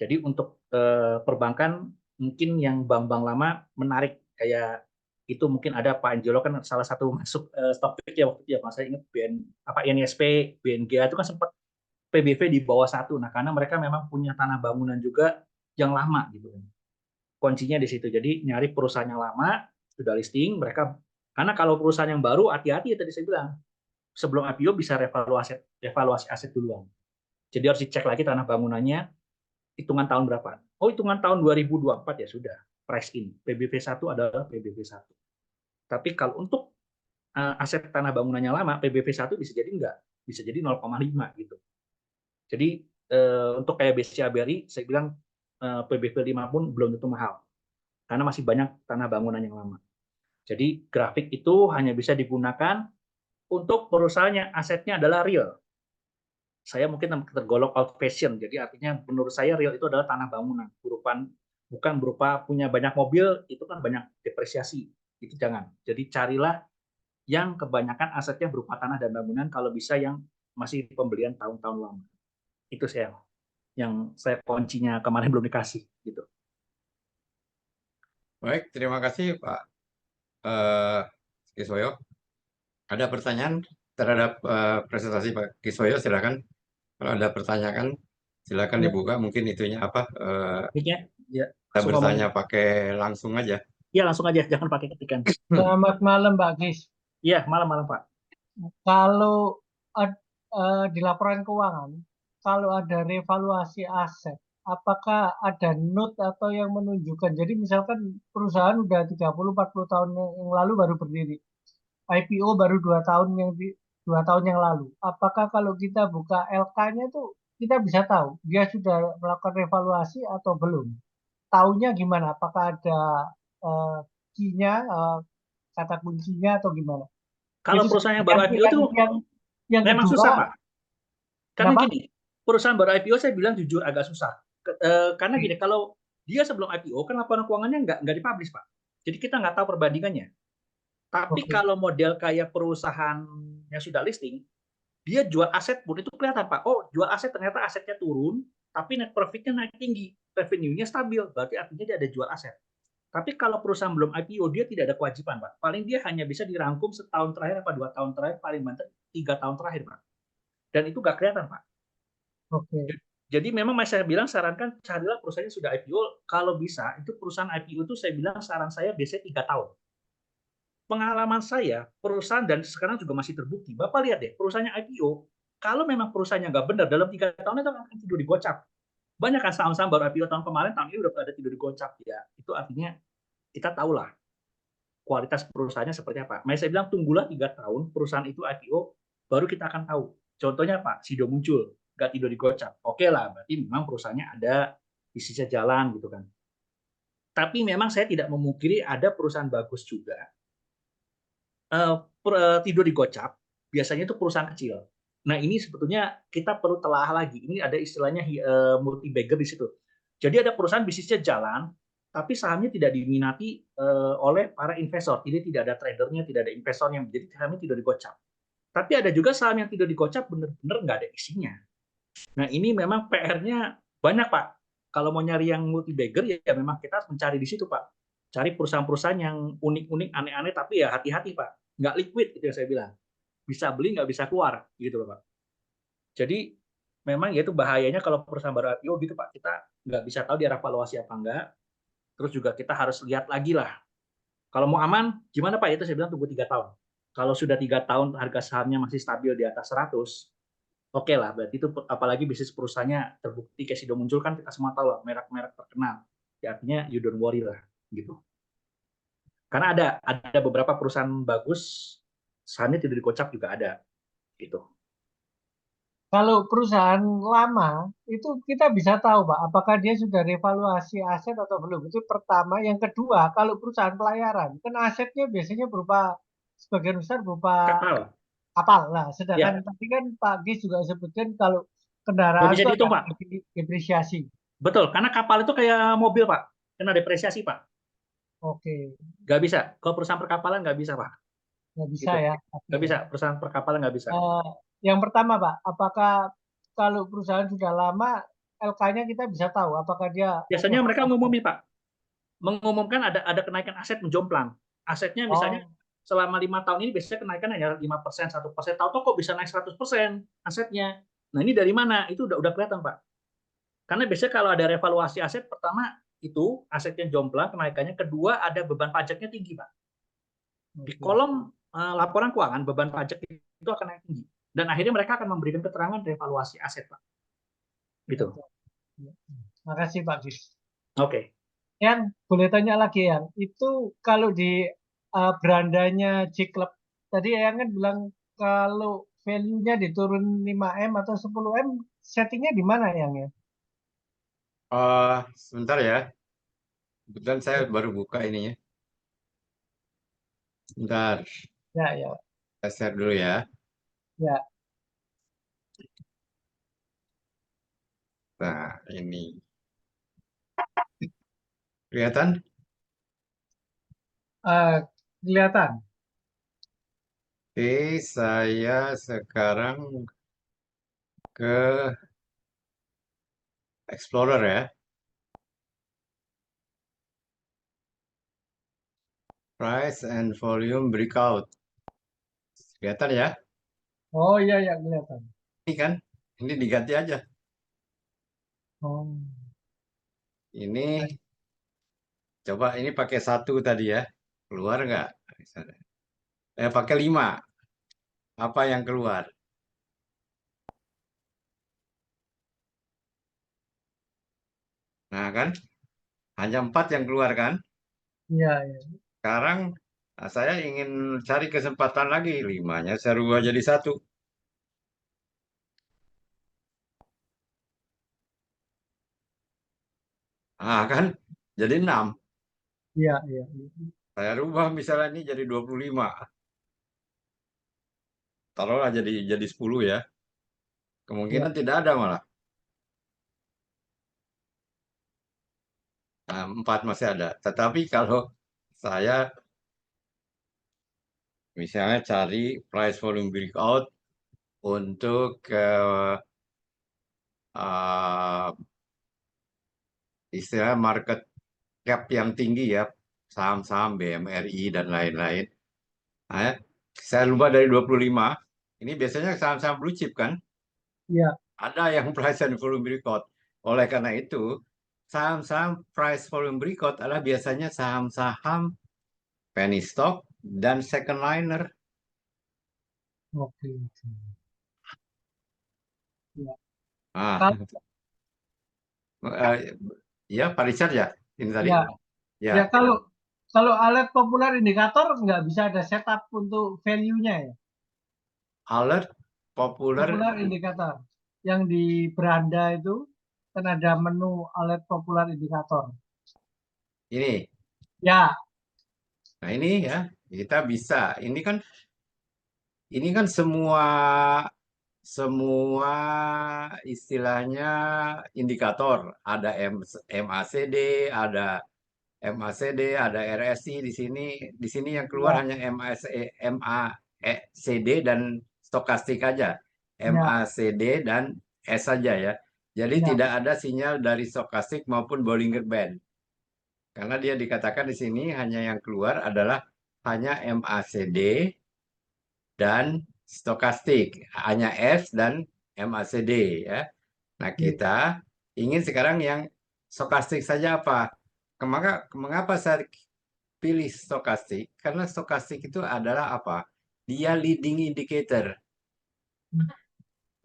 Jadi untuk perbankan mungkin yang bank-bank lama menarik kayak itu mungkin ada Pak Anjelo kan salah satu masuk stock pick ya waktu itu ya, saya ingat NISP, BNGA itu kan sempat PBV di bawah satu. Nah, karena mereka memang punya tanah bangunan juga yang lama gitu kan. Kuncinya di situ. Jadi nyari perusahaan yang lama sudah listing, mereka karena kalau perusahaan yang baru hati-hati ya tadi saya bilang sebelum IPO bisa revaluasi aset duluan. Jadi harus dicek lagi tanah bangunannya, hitungan tahun berapa. Oh, hitungan tahun 2024 ya sudah, price in. PBV 1 adalah PBV 1. Tapi kalau untuk aset tanah bangunannya lama, PBV 1 bisa jadi enggak, bisa jadi 0,5 gitu. Jadi untuk kayak BCA BRI, saya bilang PBV 5 pun belum tentu mahal, karena masih banyak tanah bangunan yang lama. Jadi grafik itu hanya bisa digunakan untuk perusahaan yang asetnya adalah real. Saya mungkin tergolong old fashion, jadi artinya menurut saya real itu adalah tanah bangunan, bukan berupa punya banyak mobil, itu kan banyak depresiasi, itu jangan. Jadi carilah yang kebanyakan asetnya berupa tanah dan bangunan, kalau bisa yang masih pembelian tahun-tahun lama. Itu yang saya kuncinya kemarin belum dikasih gitu. Baik, terima kasih Pak eh, Kiswoyo. Ada pertanyaan terhadap presentasi Pak Kiswoyo? Silakan. Kalau ada pertanyaan, silakan Ya, dibuka. Mungkin itunya apa? mic-nya, ya Kita langsung ngomong. bertanya pakai langsung aja. Ya langsung aja, jangan pakai ketikan. Selamat malam, Mbak Gis. Iya, malam-malam Pak. Kalau di laporan keuangan, kalau ada revaluasi aset, apakah ada note atau yang menunjukkan? Jadi misalkan perusahaan udah 30-40 tahun yang lalu baru berdiri, IPO baru 2 tahun yang lalu. Apakah kalau kita buka LK-nya tuh kita bisa tahu dia sudah melakukan revaluasi atau belum? Taunya gimana? Apakah ada uh, key-nya, kata kuncinya atau gimana? Kalau Itu perusahaan yang baru yang IPO itu yang memang kedua, susah Pak. Karena kenapa? gini, perusahaan baru IPO saya bilang jujur agak susah. Karena gini, kalau dia sebelum IPO kan laporan keuangannya nggak dipublish Pak. Jadi kita nggak tahu perbandingannya. Tapi Oke, kalau model kayak perusahaan yang sudah listing, dia jual aset pun itu kelihatan Pak. Oh, jual aset ternyata asetnya turun, tapi net profit-nya naik tinggi, revenue-nya stabil, berarti artinya dia ada jual aset. Tapi kalau perusahaan belum IPO, dia tidak ada kewajiban Pak. Paling dia hanya bisa dirangkum setahun terakhir apa 2 tahun terakhir, paling banter 3 tahun terakhir Pak. Dan itu nggak kelihatan Pak. oke, Jadi memang saya bilang sarankan carilah perusahaan yang sudah IPO. Kalau bisa itu perusahaan IPO itu saya bilang saran saya biasanya 3 tahun. Pengalaman saya perusahaan dan sekarang juga masih terbukti. Bapak lihat deh perusahaannya IPO. Kalau memang perusahaannya nggak benar dalam 3 tahun itu akan tidur digocap. Banyak kan saham-saham baru IPO tahun kemarin tahun ini udah pada tidur digocap ya. Itu artinya kita tahulah kualitas perusahaannya seperti apa. Makanya saya bilang tunggulah 3 tahun perusahaan itu IPO baru kita akan tahu. Contohnya Pak, Sido muncul, nggak tidur digocap. Oke lah, berarti memang perusahaannya ada bisnisnya jalan gitu kan. Tapi memang saya tidak memungkiri ada perusahaan bagus juga tidur digocap. Biasanya itu perusahaan kecil. Nah ini sebetulnya kita perlu telah lagi. Ini ada istilahnya multi bagger di situ. Jadi ada perusahaan bisnisnya jalan, tapi sahamnya tidak diminati oleh para investor. Jadi tidak ada tradernya, tidak ada investornya. Jadi sahamnya tidak digocap. Tapi ada juga saham yang tidak digocap benar-benar nggak ada isinya. Nah ini memang PR-nya banyak Pak. Kalau mau nyari yang multi bagger ya memang kita harus mencari di situ Pak. Cari perusahaan-perusahaan yang unik-unik, aneh-aneh, tapi ya hati-hati Pak. Nggak liquid itu yang saya bilang. Bisa beli nggak bisa keluar gitu loh Pak. Jadi memang ya itu bahayanya kalau perusahaan baru IPO gitu Pak. Kita nggak bisa tahu dia evaluasi apa enggak. Terus juga kita harus lihat lagi lah. Kalau mau aman, gimana Pak? Itu saya bilang tunggu 3 tahun. Kalau sudah 3 tahun harga sahamnya masih stabil di atas 100, Oke lah, berarti itu apalagi bisnis perusahaannya terbukti kayak Sido muncul kan kita semua tahu lah merek-merek terkenal. Ya, artinya you don't worry lah gitu. Karena ada beberapa perusahaan bagus sahamnya tidak dikocak juga ada gitu. Kalau perusahaan lama itu kita bisa tahu Pak, apakah dia sudah revaluasi aset atau belum. Itu pertama. Yang kedua, kalau perusahaan pelayaran, kan asetnya biasanya berupa sebagian besar berupa Kapal, kapal. Nah, sedangkan ya tadi kan Pak Gis juga sebutkan kalau nggak kendaraan bisa itu ada dihitung Pak. depresiasi. Betul, karena kapal itu kayak mobil Pak, kena depresiasi Pak. Oke, Nggak bisa. Kalau perusahaan perkapalan nggak bisa Pak. nggak bisa Gitu. ya. Oke. Nggak bisa, perusahaan perkapalan nggak bisa. Eh, yang pertama Pak, apakah kalau perusahaan sudah lama, LK-nya kita bisa tahu apakah dia Biasanya mereka evaluasi. ngumumin Pak, mengumumkan ada kenaikan aset menjomplang. Asetnya misalnya Oh, selama 5 tahun ini biasanya kenaikan hanya 5%, 1%. Tahu-tahu kok bisa naik 100% asetnya. Nah ini dari mana? Itu udah kelihatan Pak. Karena biasanya kalau ada revaluasi aset, pertama itu asetnya jomplang kenaikannya, kedua ada beban pajaknya tinggi Pak. Di oke. kolom laporan keuangan beban pajak itu akan naik tinggi. Dan akhirnya mereka akan memberikan keterangan revaluasi aset Pak. Gitu. Oke. Makasih Pak Gis. Oke. Yang boleh tanya lagi yang itu kalau di berandanya J-Club tadi yang kan bilang kalau value-nya diturun 5M atau 10M settingnya di mana yang ya? Sebentar ya. Kebetulan saya baru buka ininya. Sebentar, Ya, ya, saya share dulu ya. ya. Nah, ini kelihatan? Kelihatan. Oke, saya sekarang ke Explorer ya. Price and volume breakout. Kelihatan ya? Oh iya, ya kelihatan. Ini kan, ini diganti aja. Oh, Ini coba ini pakai 1 tadi ya. Keluar nggak? Misalnya. Pakai 5. Apa yang keluar? Nah kan, hanya 4 yang keluar kan? iya, iya. Sekarang saya ingin cari kesempatan lagi. 5-nya saya rubah jadi 1. Ah kan, jadi 6. Iya, iya, iya. Saya rubah misalnya ini jadi 25. Taruhlah jadi 10 ya. Iya, Kemungkinan tidak ada malah. Nah, 4 masih ada. Tetapi kalau saya misalnya cari price volume breakout untuk uh, istilah market cap yang tinggi ya, saham-saham BMRI dan lain-lain. Nah, saya rubah dari 25. Ini biasanya saham-saham blue chip kan? iya. Ada yang price and volume breakout. Oleh karena itu, saham-saham price volume breakout adalah biasanya saham-saham penny stock dan second liner. Oke, oke. Iya. Ah, Kalau, eh, ya Pak Richard ya, ini tadi. ya, Ya, ya kalau kalau alat populer indikator nggak bisa ada setup untuk value-nya ya. alert popular Populer indikator yang di beranda itu kan ada menu alat populer indikator. ini. Ya, Nah ini ya, kita bisa. Ini kan semua semua istilahnya indikator. Ada MACD, ada MACD, ada RSI di sini. Di sini yang keluar ya, hanya MACD dan stokastik aja. ya, MACD dan S saja ya. Jadi ya, tidak ada sinyal dari stokastik maupun Bollinger Band. Karena dia dikatakan di sini hanya yang keluar adalah hanya MACD dan stokastik, hanya S dan MACD ya. Nah, ya, kita ingin sekarang yang stokastik saja apa? Mengapa saya pilih stokastik? Karena stokastik itu adalah apa? Dia leading indicator.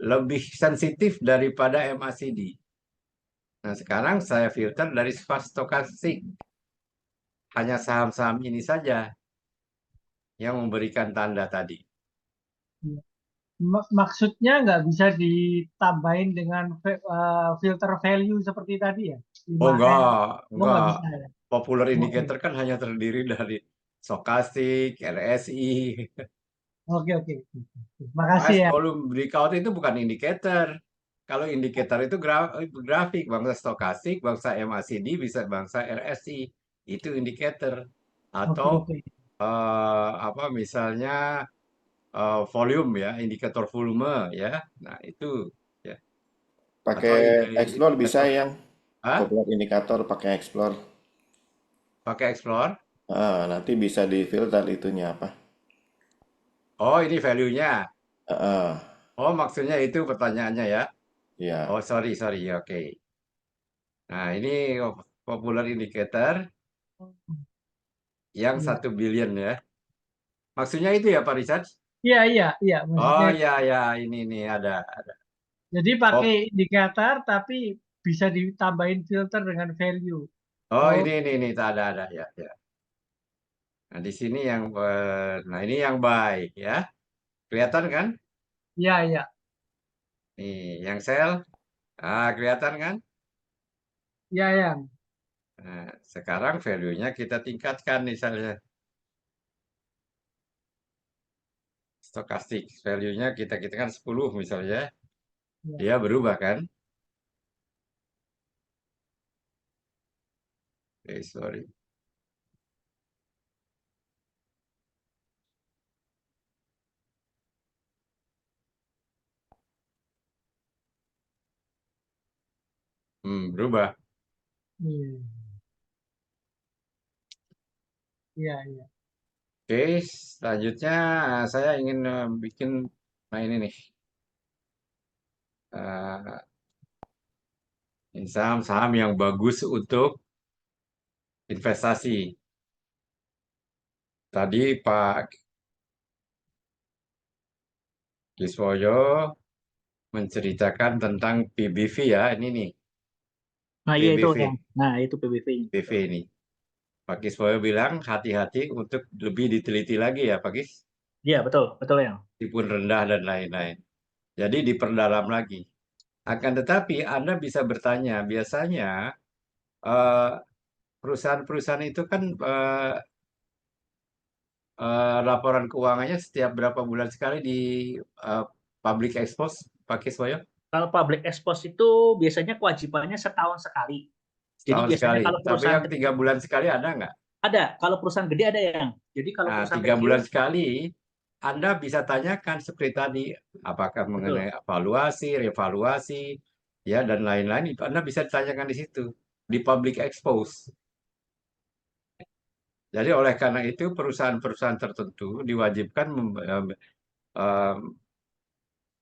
lebih sensitif daripada MACD. Nah, sekarang saya filter dari stokastik. Hanya saham-saham ini saja yang memberikan tanda tadi. Maksudnya nggak bisa ditambahin dengan filter value seperti tadi ya? Oh 5M. enggak, Oh nggak enggak. bisa ya? Popular Oke, indicator kan hanya terdiri dari stokastik, RSI. oke, oke. Makasih Mas, ya. volume breakout itu bukan indikator. Kalau indikator itu grafik, bangsa stokastik, bangsa MACD, bisa bangsa RSI. Itu indikator. Oke, Atau oke. apa misalnya volume ya, indikator volume ya. Nah, itu ya. Atau Pakai Explore bisa indikator yang ah, popular indikator pakai Explore. pakai Explore. Nanti bisa difilter itunya apa. Oh, ini value-nya. Ah, Oh, maksudnya itu pertanyaannya ya. ya, Oh, sorry, sorry. Oke. Nah, ini popular indicator yang Iya, 1 billion ya. Maksudnya itu ya, Pak Richard? iya, iya, iya. Oh, Maksudnya, ya, ya. Ini ada. jadi Oh, pakai indikator tapi bisa ditambahin filter dengan value. oh, Oh, ini. Ada, ya, ya. Nah, di sini yang, nah ini yang buy ya. Kelihatan kan? iya, iya. Nih, yang sell. Kelihatan kan? Iya, ya. Nah, sekarang value-nya kita tingkatkan misalnya. Stokastik value-nya kita kan 10 misalnya. Iya. Dia berubah kan? Sorry. Berubah. Iya, iya, iya. Oke, selanjutnya saya ingin bikin, nah ini nih, eh, ini saham-saham yang bagus untuk investasi. Tadi Pak Kiswoyo menceritakan tentang PBV ya, ini nih, Nah, iya itu yang. PBV, Nah, itu PBV. PBV ini. Pak Kiswoyo bilang hati-hati untuk lebih diteliti lagi ya, Pak Kis, Iya, betul, betul ya. meskipun rendah dan lain-lain. Jadi diperdalam lagi. Akan tetapi Anda bisa bertanya, biasanya eh, perusahaan-perusahaan itu kan laporan keuangannya setiap berapa bulan sekali di eh, public expose, Pak Kiswoyo? Kalau public expose itu biasanya kewajibannya setahun sekali. Jadi Setahun biasanya sekali. kalau Tapi perusahaan yang gede 3 bulan sekali ada nggak? ada, kalau perusahaan gede ada yang. Jadi kalau Nah, perusahaan 3 bulan kecil, sekali Anda bisa tanyakan seperti tadi, apakah mengenai betul. evaluasi, revaluasi, ya dan lain-lain itu Anda bisa tanyakan di situ di public expose. Jadi oleh karena itu perusahaan-perusahaan tertentu diwajibkan em,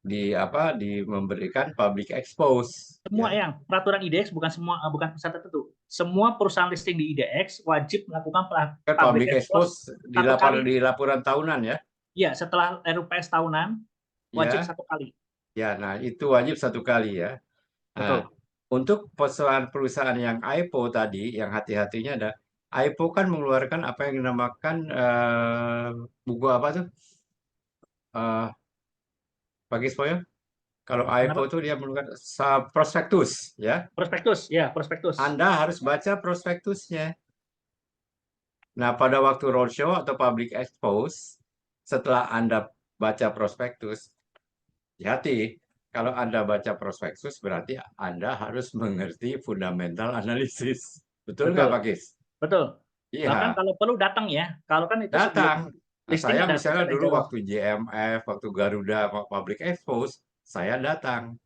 di memberikan public expose Semua ya. yang peraturan IDX bukan semua, bukan perusahaan tertentu. Semua perusahaan listing di IDX wajib melakukan Kan public public expose expose satu kali. di laporan tahunan ya. Ya, setelah RUPS tahunan wajib Ya, satu kali. ya. Nah, itu wajib 1 kali ya. Nah, Betul. untuk perusahaan-perusahaan yang IPO tadi, yang hati-hatinya ada, IPO kan mengeluarkan apa yang dinamakan buku apa tuh? Eh Pak Giswoyo? Kalau IPO Kenapa? itu dia mengeluarkan prospektus ya. Prospektus, ya, prospektus. Anda harus baca prospektusnya. Nah, pada waktu roadshow atau public expose, setelah Anda baca prospektus, hati-hati. Kalau Anda baca prospektus, berarti Anda harus mengerti fundamental analisis. Betul nggak, Betul, Pak Kis? betul. Bahkan Iya, kalau perlu datang ya. Kalau kan itu sebelum datang. Nah, listing saya ada misalnya tanya dulu jawab. waktu JMF, waktu Garuda Public Expose, saya datang.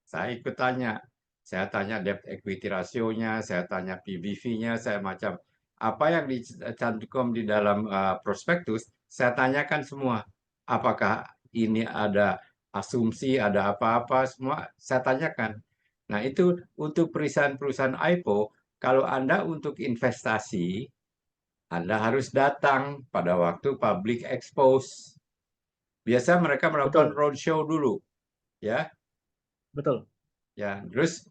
Saya ikut tanya. Saya tanya debt equity rasionya, saya tanya PBV-nya, saya macam apa yang dicantumkan di dalam prospektus, saya tanyakan semua. Apakah ini ada asumsi, ada apa-apa, semua saya tanyakan. Nah, itu untuk perusahaan-perusahaan IPO, kalau Anda untuk investasi, Anda harus datang pada waktu public expose. Biasa mereka melakukan Betul. roadshow dulu, ya. Betul. Ya, terus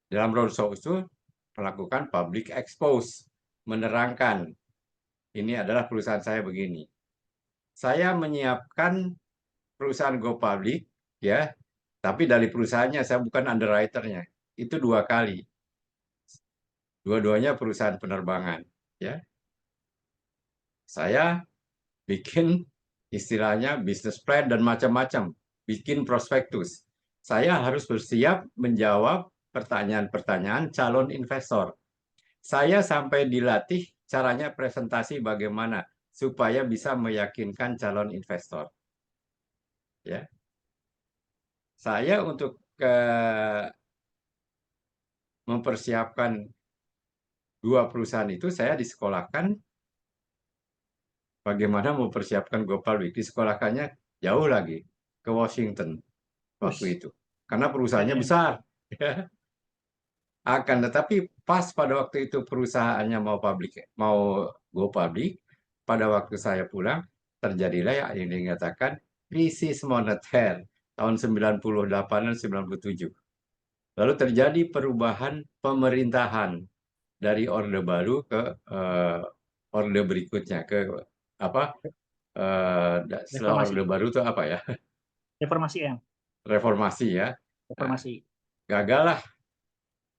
dalam roadshow itu melakukan public expose, menerangkan ini adalah perusahaan saya begini. Saya menyiapkan perusahaan go public, ya, tapi dari perusahaannya saya bukan underwriter-nya. Itu 2 kali. Dua-duanya perusahaan penerbangan, ya. Saya bikin istilahnya business plan dan macam-macam, bikin prospektus. Saya harus bersiap menjawab pertanyaan-pertanyaan calon investor. Saya sampai dilatih caranya presentasi bagaimana supaya bisa meyakinkan calon investor. Ya, saya untuk mempersiapkan 2 perusahaan itu saya disekolahkan bagaimana mempersiapkan go public. Disekolahkannya jauh lagi ke Washington waktu Wih, itu karena perusahaannya keren. besar. Akan tetapi pas pada waktu itu perusahaannya mau go public, pada waktu saya pulang terjadilah yang dikatakan krisis moneter tahun 98 dan 97. Lalu terjadi perubahan pemerintahan dari orde baru ke orde berikutnya ke apa setelah orde Reformasi. baru itu apa ya, Reformasi ya. reformasi ya. Nah, Reformasi. gagallah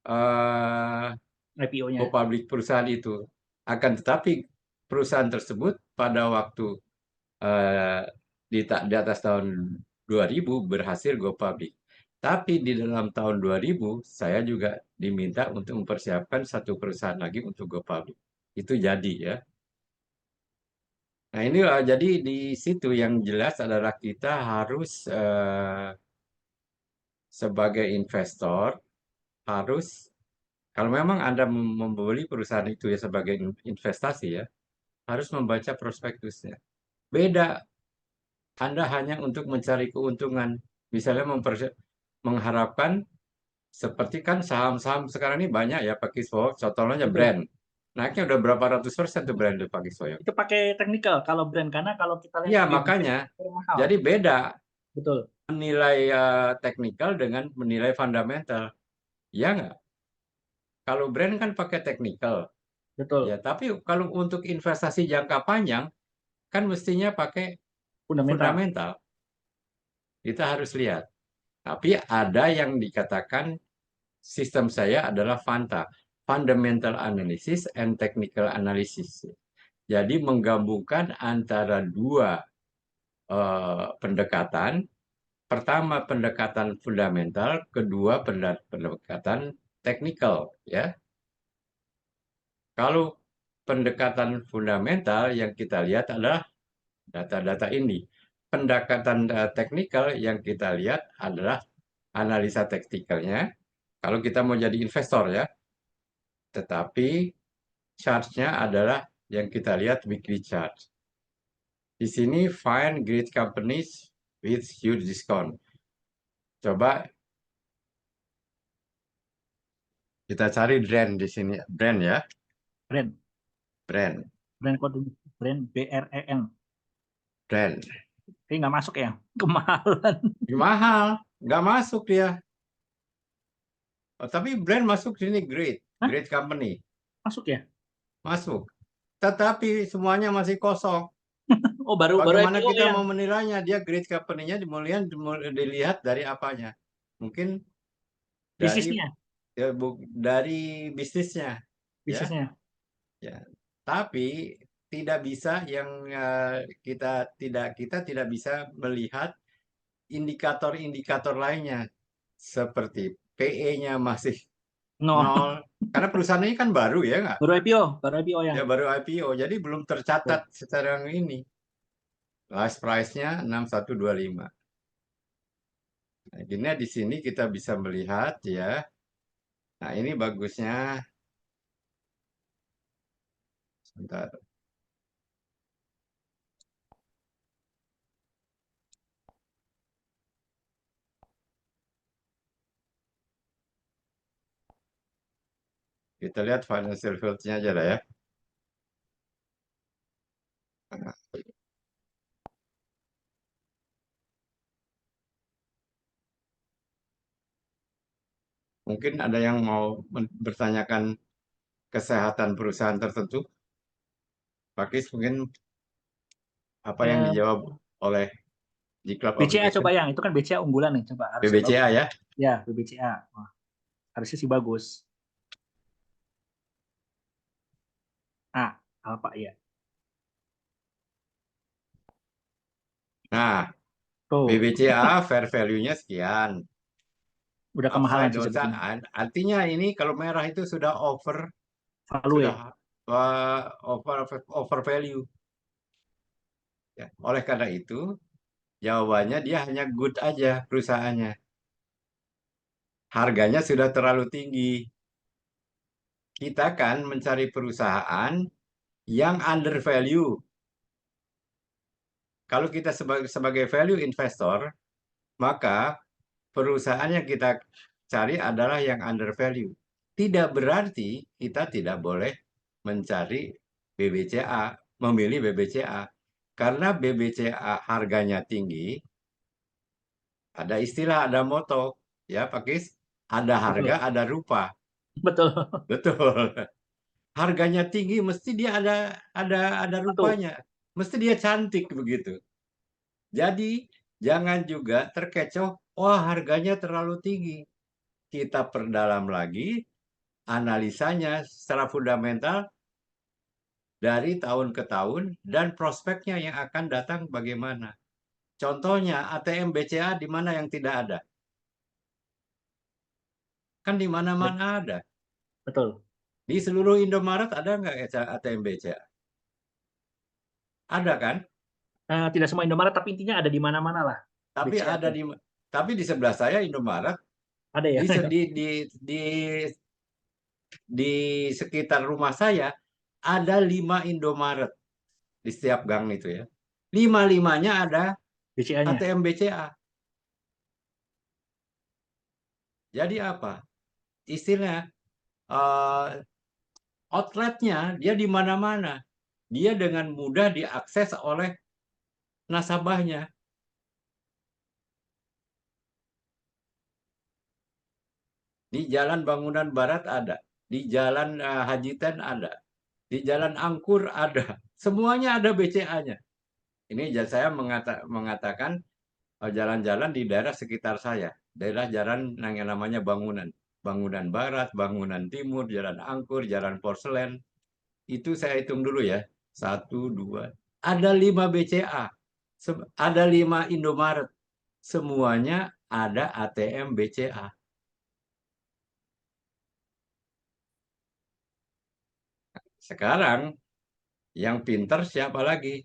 eh, go IPO-nya. public perusahaan itu. Akan tetapi perusahaan tersebut pada waktu eh, di atas tahun 2000 berhasil go public. Tapi di dalam tahun 2000 saya juga diminta untuk mempersiapkan satu perusahaan lagi untuk go public. Itu jadi ya. Nah ini jadi di situ yang jelas adalah kita harus sebagai investor harus kalau memang Anda membeli perusahaan itu ya sebagai investasi ya harus membaca prospektusnya. Beda, Anda hanya untuk mencari keuntungan. Misalnya mengharapkan seperti kan saham-saham sekarang ini banyak ya pakai SWOT, contohnya Betul. brand. Naiknya udah berapa ratus persen tuh brand pakai SWOT. Itu pakai technical kalau brand, karena kalau kita lihat Iya PBBT makanya, itu mahal. jadi beda Betul. menilai teknikal dengan menilai fundamental. Ya nggak? Kalau brand kan pakai teknikal. Ya, Betul. tapi kalau untuk investasi jangka panjang kan mestinya pakai Fundamental. fundamental. Kita harus lihat. Tapi ada yang dikatakan sistem saya adalah FANTA, Fundamental Analysis and Technical Analysis. Jadi menggabungkan antara 2 pendekatan. Pertama pendekatan fundamental, kedua pendekatan teknikal. Ya, kalau pendekatan fundamental yang kita lihat adalah data-data ini. Pendekatan teknikal yang kita lihat adalah analisa teknikalnya. Kalau kita mau jadi investor ya, tetapi charge-nya adalah yang kita lihat weekly chart. Di sini find great companies with huge discount. Coba kita cari brand di sini, brand ya, Brand. brand, Brand kode brand BREN. brand. Ini nggak masuk ya. Kemahalan. Mahal, nggak masuk dia. Oh, tapi brand masuk sini great, Hah? great company Masuk ya? masuk. Tetapi semuanya masih kosong. Oh, baru Bagaimana IPO kita ya. mau menilainya? Dia great company-nya kemudian dilihat dari apanya? Mungkin dari Bisnisnya. dari bisnisnya, ya, Bisnisnya. ya. Tapi tidak bisa yang kita tidak bisa melihat indikator-indikator lainnya seperti PE-nya masih No. nol karena perusahaan ini kan baru ya nggak? Baru IPO. Baru IPO ya. Ya baru IPO, jadi belum tercatat Betul. secara yang ini. Last price-nya 6125. Nah, gini di sini kita bisa melihat ya. Nah, ini bagusnya. Sebentar. Kita lihat financial field-nya aja lah ya. Nah, Mungkin ada yang mau bertanyakan kesehatan perusahaan tertentu. Pak Kis, mungkin apa yang Eh, dijawab oleh G-Club BCA Application? coba yang itu kan BCA unggulan nih, coba harusnya bagus. BBCA ya? Ya, BCA. Wah, harusnya sih bagus. Ah, apa ya? Nah, Tuh, BBCA fair value-nya sekian. udah kemahalan Upside sih dosa, sebetulnya. artinya ini kalau merah itu sudah Value sudah ya. uh, over over value. Ya. Oleh karena itu, jawabannya dia hanya good aja perusahaannya. Harganya sudah terlalu tinggi. Kita kan mencari perusahaan yang under value. Kalau kita sebagai value investor, maka perusahaan yang kita cari adalah yang under value. Tidak berarti kita tidak boleh mencari BBCA, memilih BBCA. Karena BBCA harganya tinggi, ada istilah, ada moto, ya Pak Kis, ada harga, Betul. ada rupa. Betul. Betul. Harganya tinggi, mesti dia ada Satu. rupanya. Mesti dia cantik begitu. Jadi jangan juga terkecoh, wah harganya terlalu tinggi. Kita perdalam lagi analisanya secara fundamental dari tahun ke tahun dan prospeknya yang akan datang bagaimana. Contohnya ATM BCA di mana yang tidak ada? Kan di mana-mana ada. Betul. Di seluruh Indomaret ada nggak ATM BCA? Ada kan? Tidak semua Indomaret, tapi intinya ada di mana-mana lah. Tapi BCA ada tuh. di sebelah saya Indomaret Ada ya. di di di sekitar rumah saya ada 5 Indomaret di setiap gang itu ya. Lima-limanya ada BCA-nya. ATM BCA. Jadi apa? Istilahnya outletnya dia di mana-mana. Dia dengan mudah diakses oleh nasabahnya. Di Jalan Bangunan Barat ada, di Jalan Haji Ten ada, di Jalan Angkur ada. Semuanya ada BCA-nya. Ini saya mengatakan jalan-jalan di daerah sekitar saya. Daerah jalan yang namanya bangunan. Bangunan Barat, Bangunan Timur, Jalan Angkur, Jalan Porselen. Itu saya hitung dulu ya. Satu, dua. Ada 5 BCA. Ada 5 Indomaret. Semuanya ada ATM BCA. Sekarang yang pinter siapa lagi?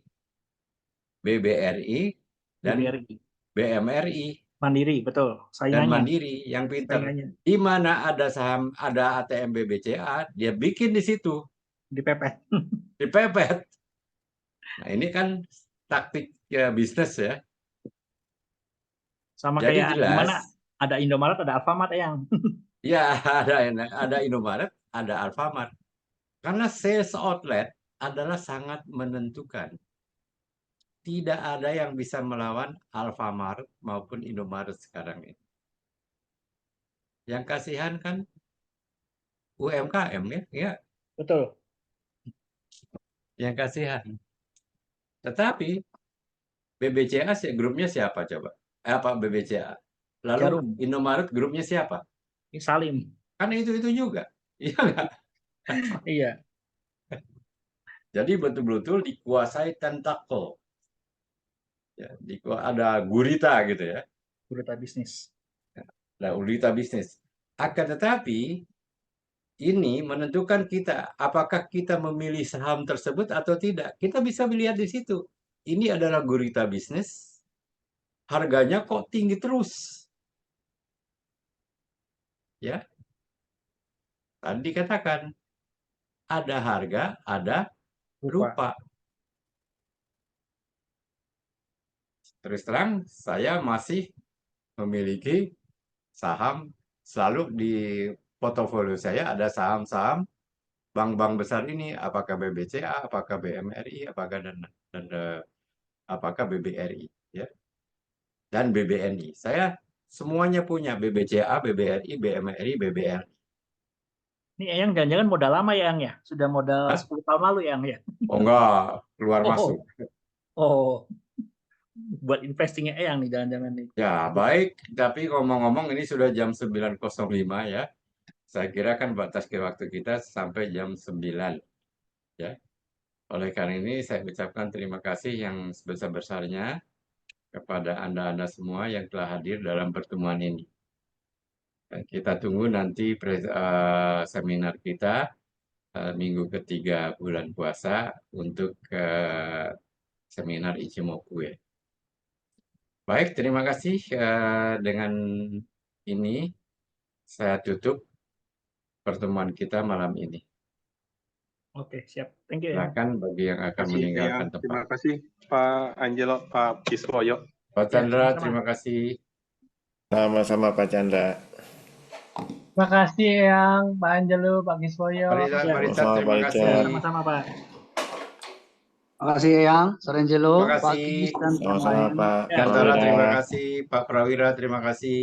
BBRI dan BBRI. BMRI Mandiri, betul. dan Saingannya. Mandiri yang pinter. Saingannya. Di mana ada saham, ada ATM BBCA, dia bikin di situ, Dipepet. dipepet. Nah, ini kan taktik ya, bisnis ya. Sama Jadi kayak di jelas, mana ada Indomaret, ada Alfamart yang. ya ada Indomaret, ada Alfamart. Karena sales outlet adalah sangat menentukan. Tidak ada yang bisa melawan Alfamart maupun Indomaret sekarang ini. Yang kasihan kan UMKM ya, ya, Betul. yang kasihan. Tetapi BBCA grupnya siapa coba? Apa BBCA? Lalu Jarum. Indomaret grupnya siapa? Ini Salim. Kan itu juga. Iya nggak? Iya. Jadi betul-betul dikuasai tentakel. Ya, ada gurita gitu ya. Gurita bisnis. Nah, gurita bisnis. Akan tetapi ini menentukan kita apakah kita memilih saham tersebut atau tidak. Kita bisa melihat di situ. Ini adalah gurita bisnis. Harganya kok tinggi terus. Ya, tadi dikatakan ada harga, ada Rupa. rupa. Terus terang, saya masih memiliki saham selalu di portofolio saya ada saham-saham bank-bank besar ini, apakah BBCA, apakah BMRI, apakah dan apakah BBRI, ya, dan BBNI. Saya semuanya punya BBCA, BBRI, BMRI, BBR. Ini Eyang jangan-jangan modal lama ya, Eyang ya? Sudah modal Hah? 10 tahun lalu ya, Eyang ya? Oh enggak, keluar Oh, masuk. oh, buat investingnya Eyang nih, jangan-jangan nih. Ya, baik. Tapi ngomong-ngomong ini sudah jam 9.05 ya. Saya kira kan batas waktu kita sampai jam 9 ya. Oleh karena ini saya ucapkan terima kasih yang sebesar-besarnya kepada Anda-Anda semua yang telah hadir dalam pertemuan ini. Dan kita tunggu nanti seminar kita minggu ketiga bulan puasa untuk seminar Ichimoku ya. Baik, terima kasih. Dengan ini saya tutup pertemuan kita malam ini. Oke, siap. Thank you, Eyang. Silakan bagi yang akan Kasih, meninggalkan Eyang. tempat. Terima kasih Pak Angelo, Pak Kiswoyo. Pak Ya, Chandra, sama-sama. terima kasih. Sama-sama Pak Chandra. Terima kasih yang Pak Angelo, Pak Kiswoyo. Pak Richard, Ya. Pak Richard, Sama-sama, terima Pak kasih. Richard. Sama-sama, Pak. Terima kasih Eyang, Sarangelo, Terima Pak kasih. Kis, dan Sama-sama lain. Pak Ya. Chandra, terima Prawira. kasih. Pak Prawira, terima kasih.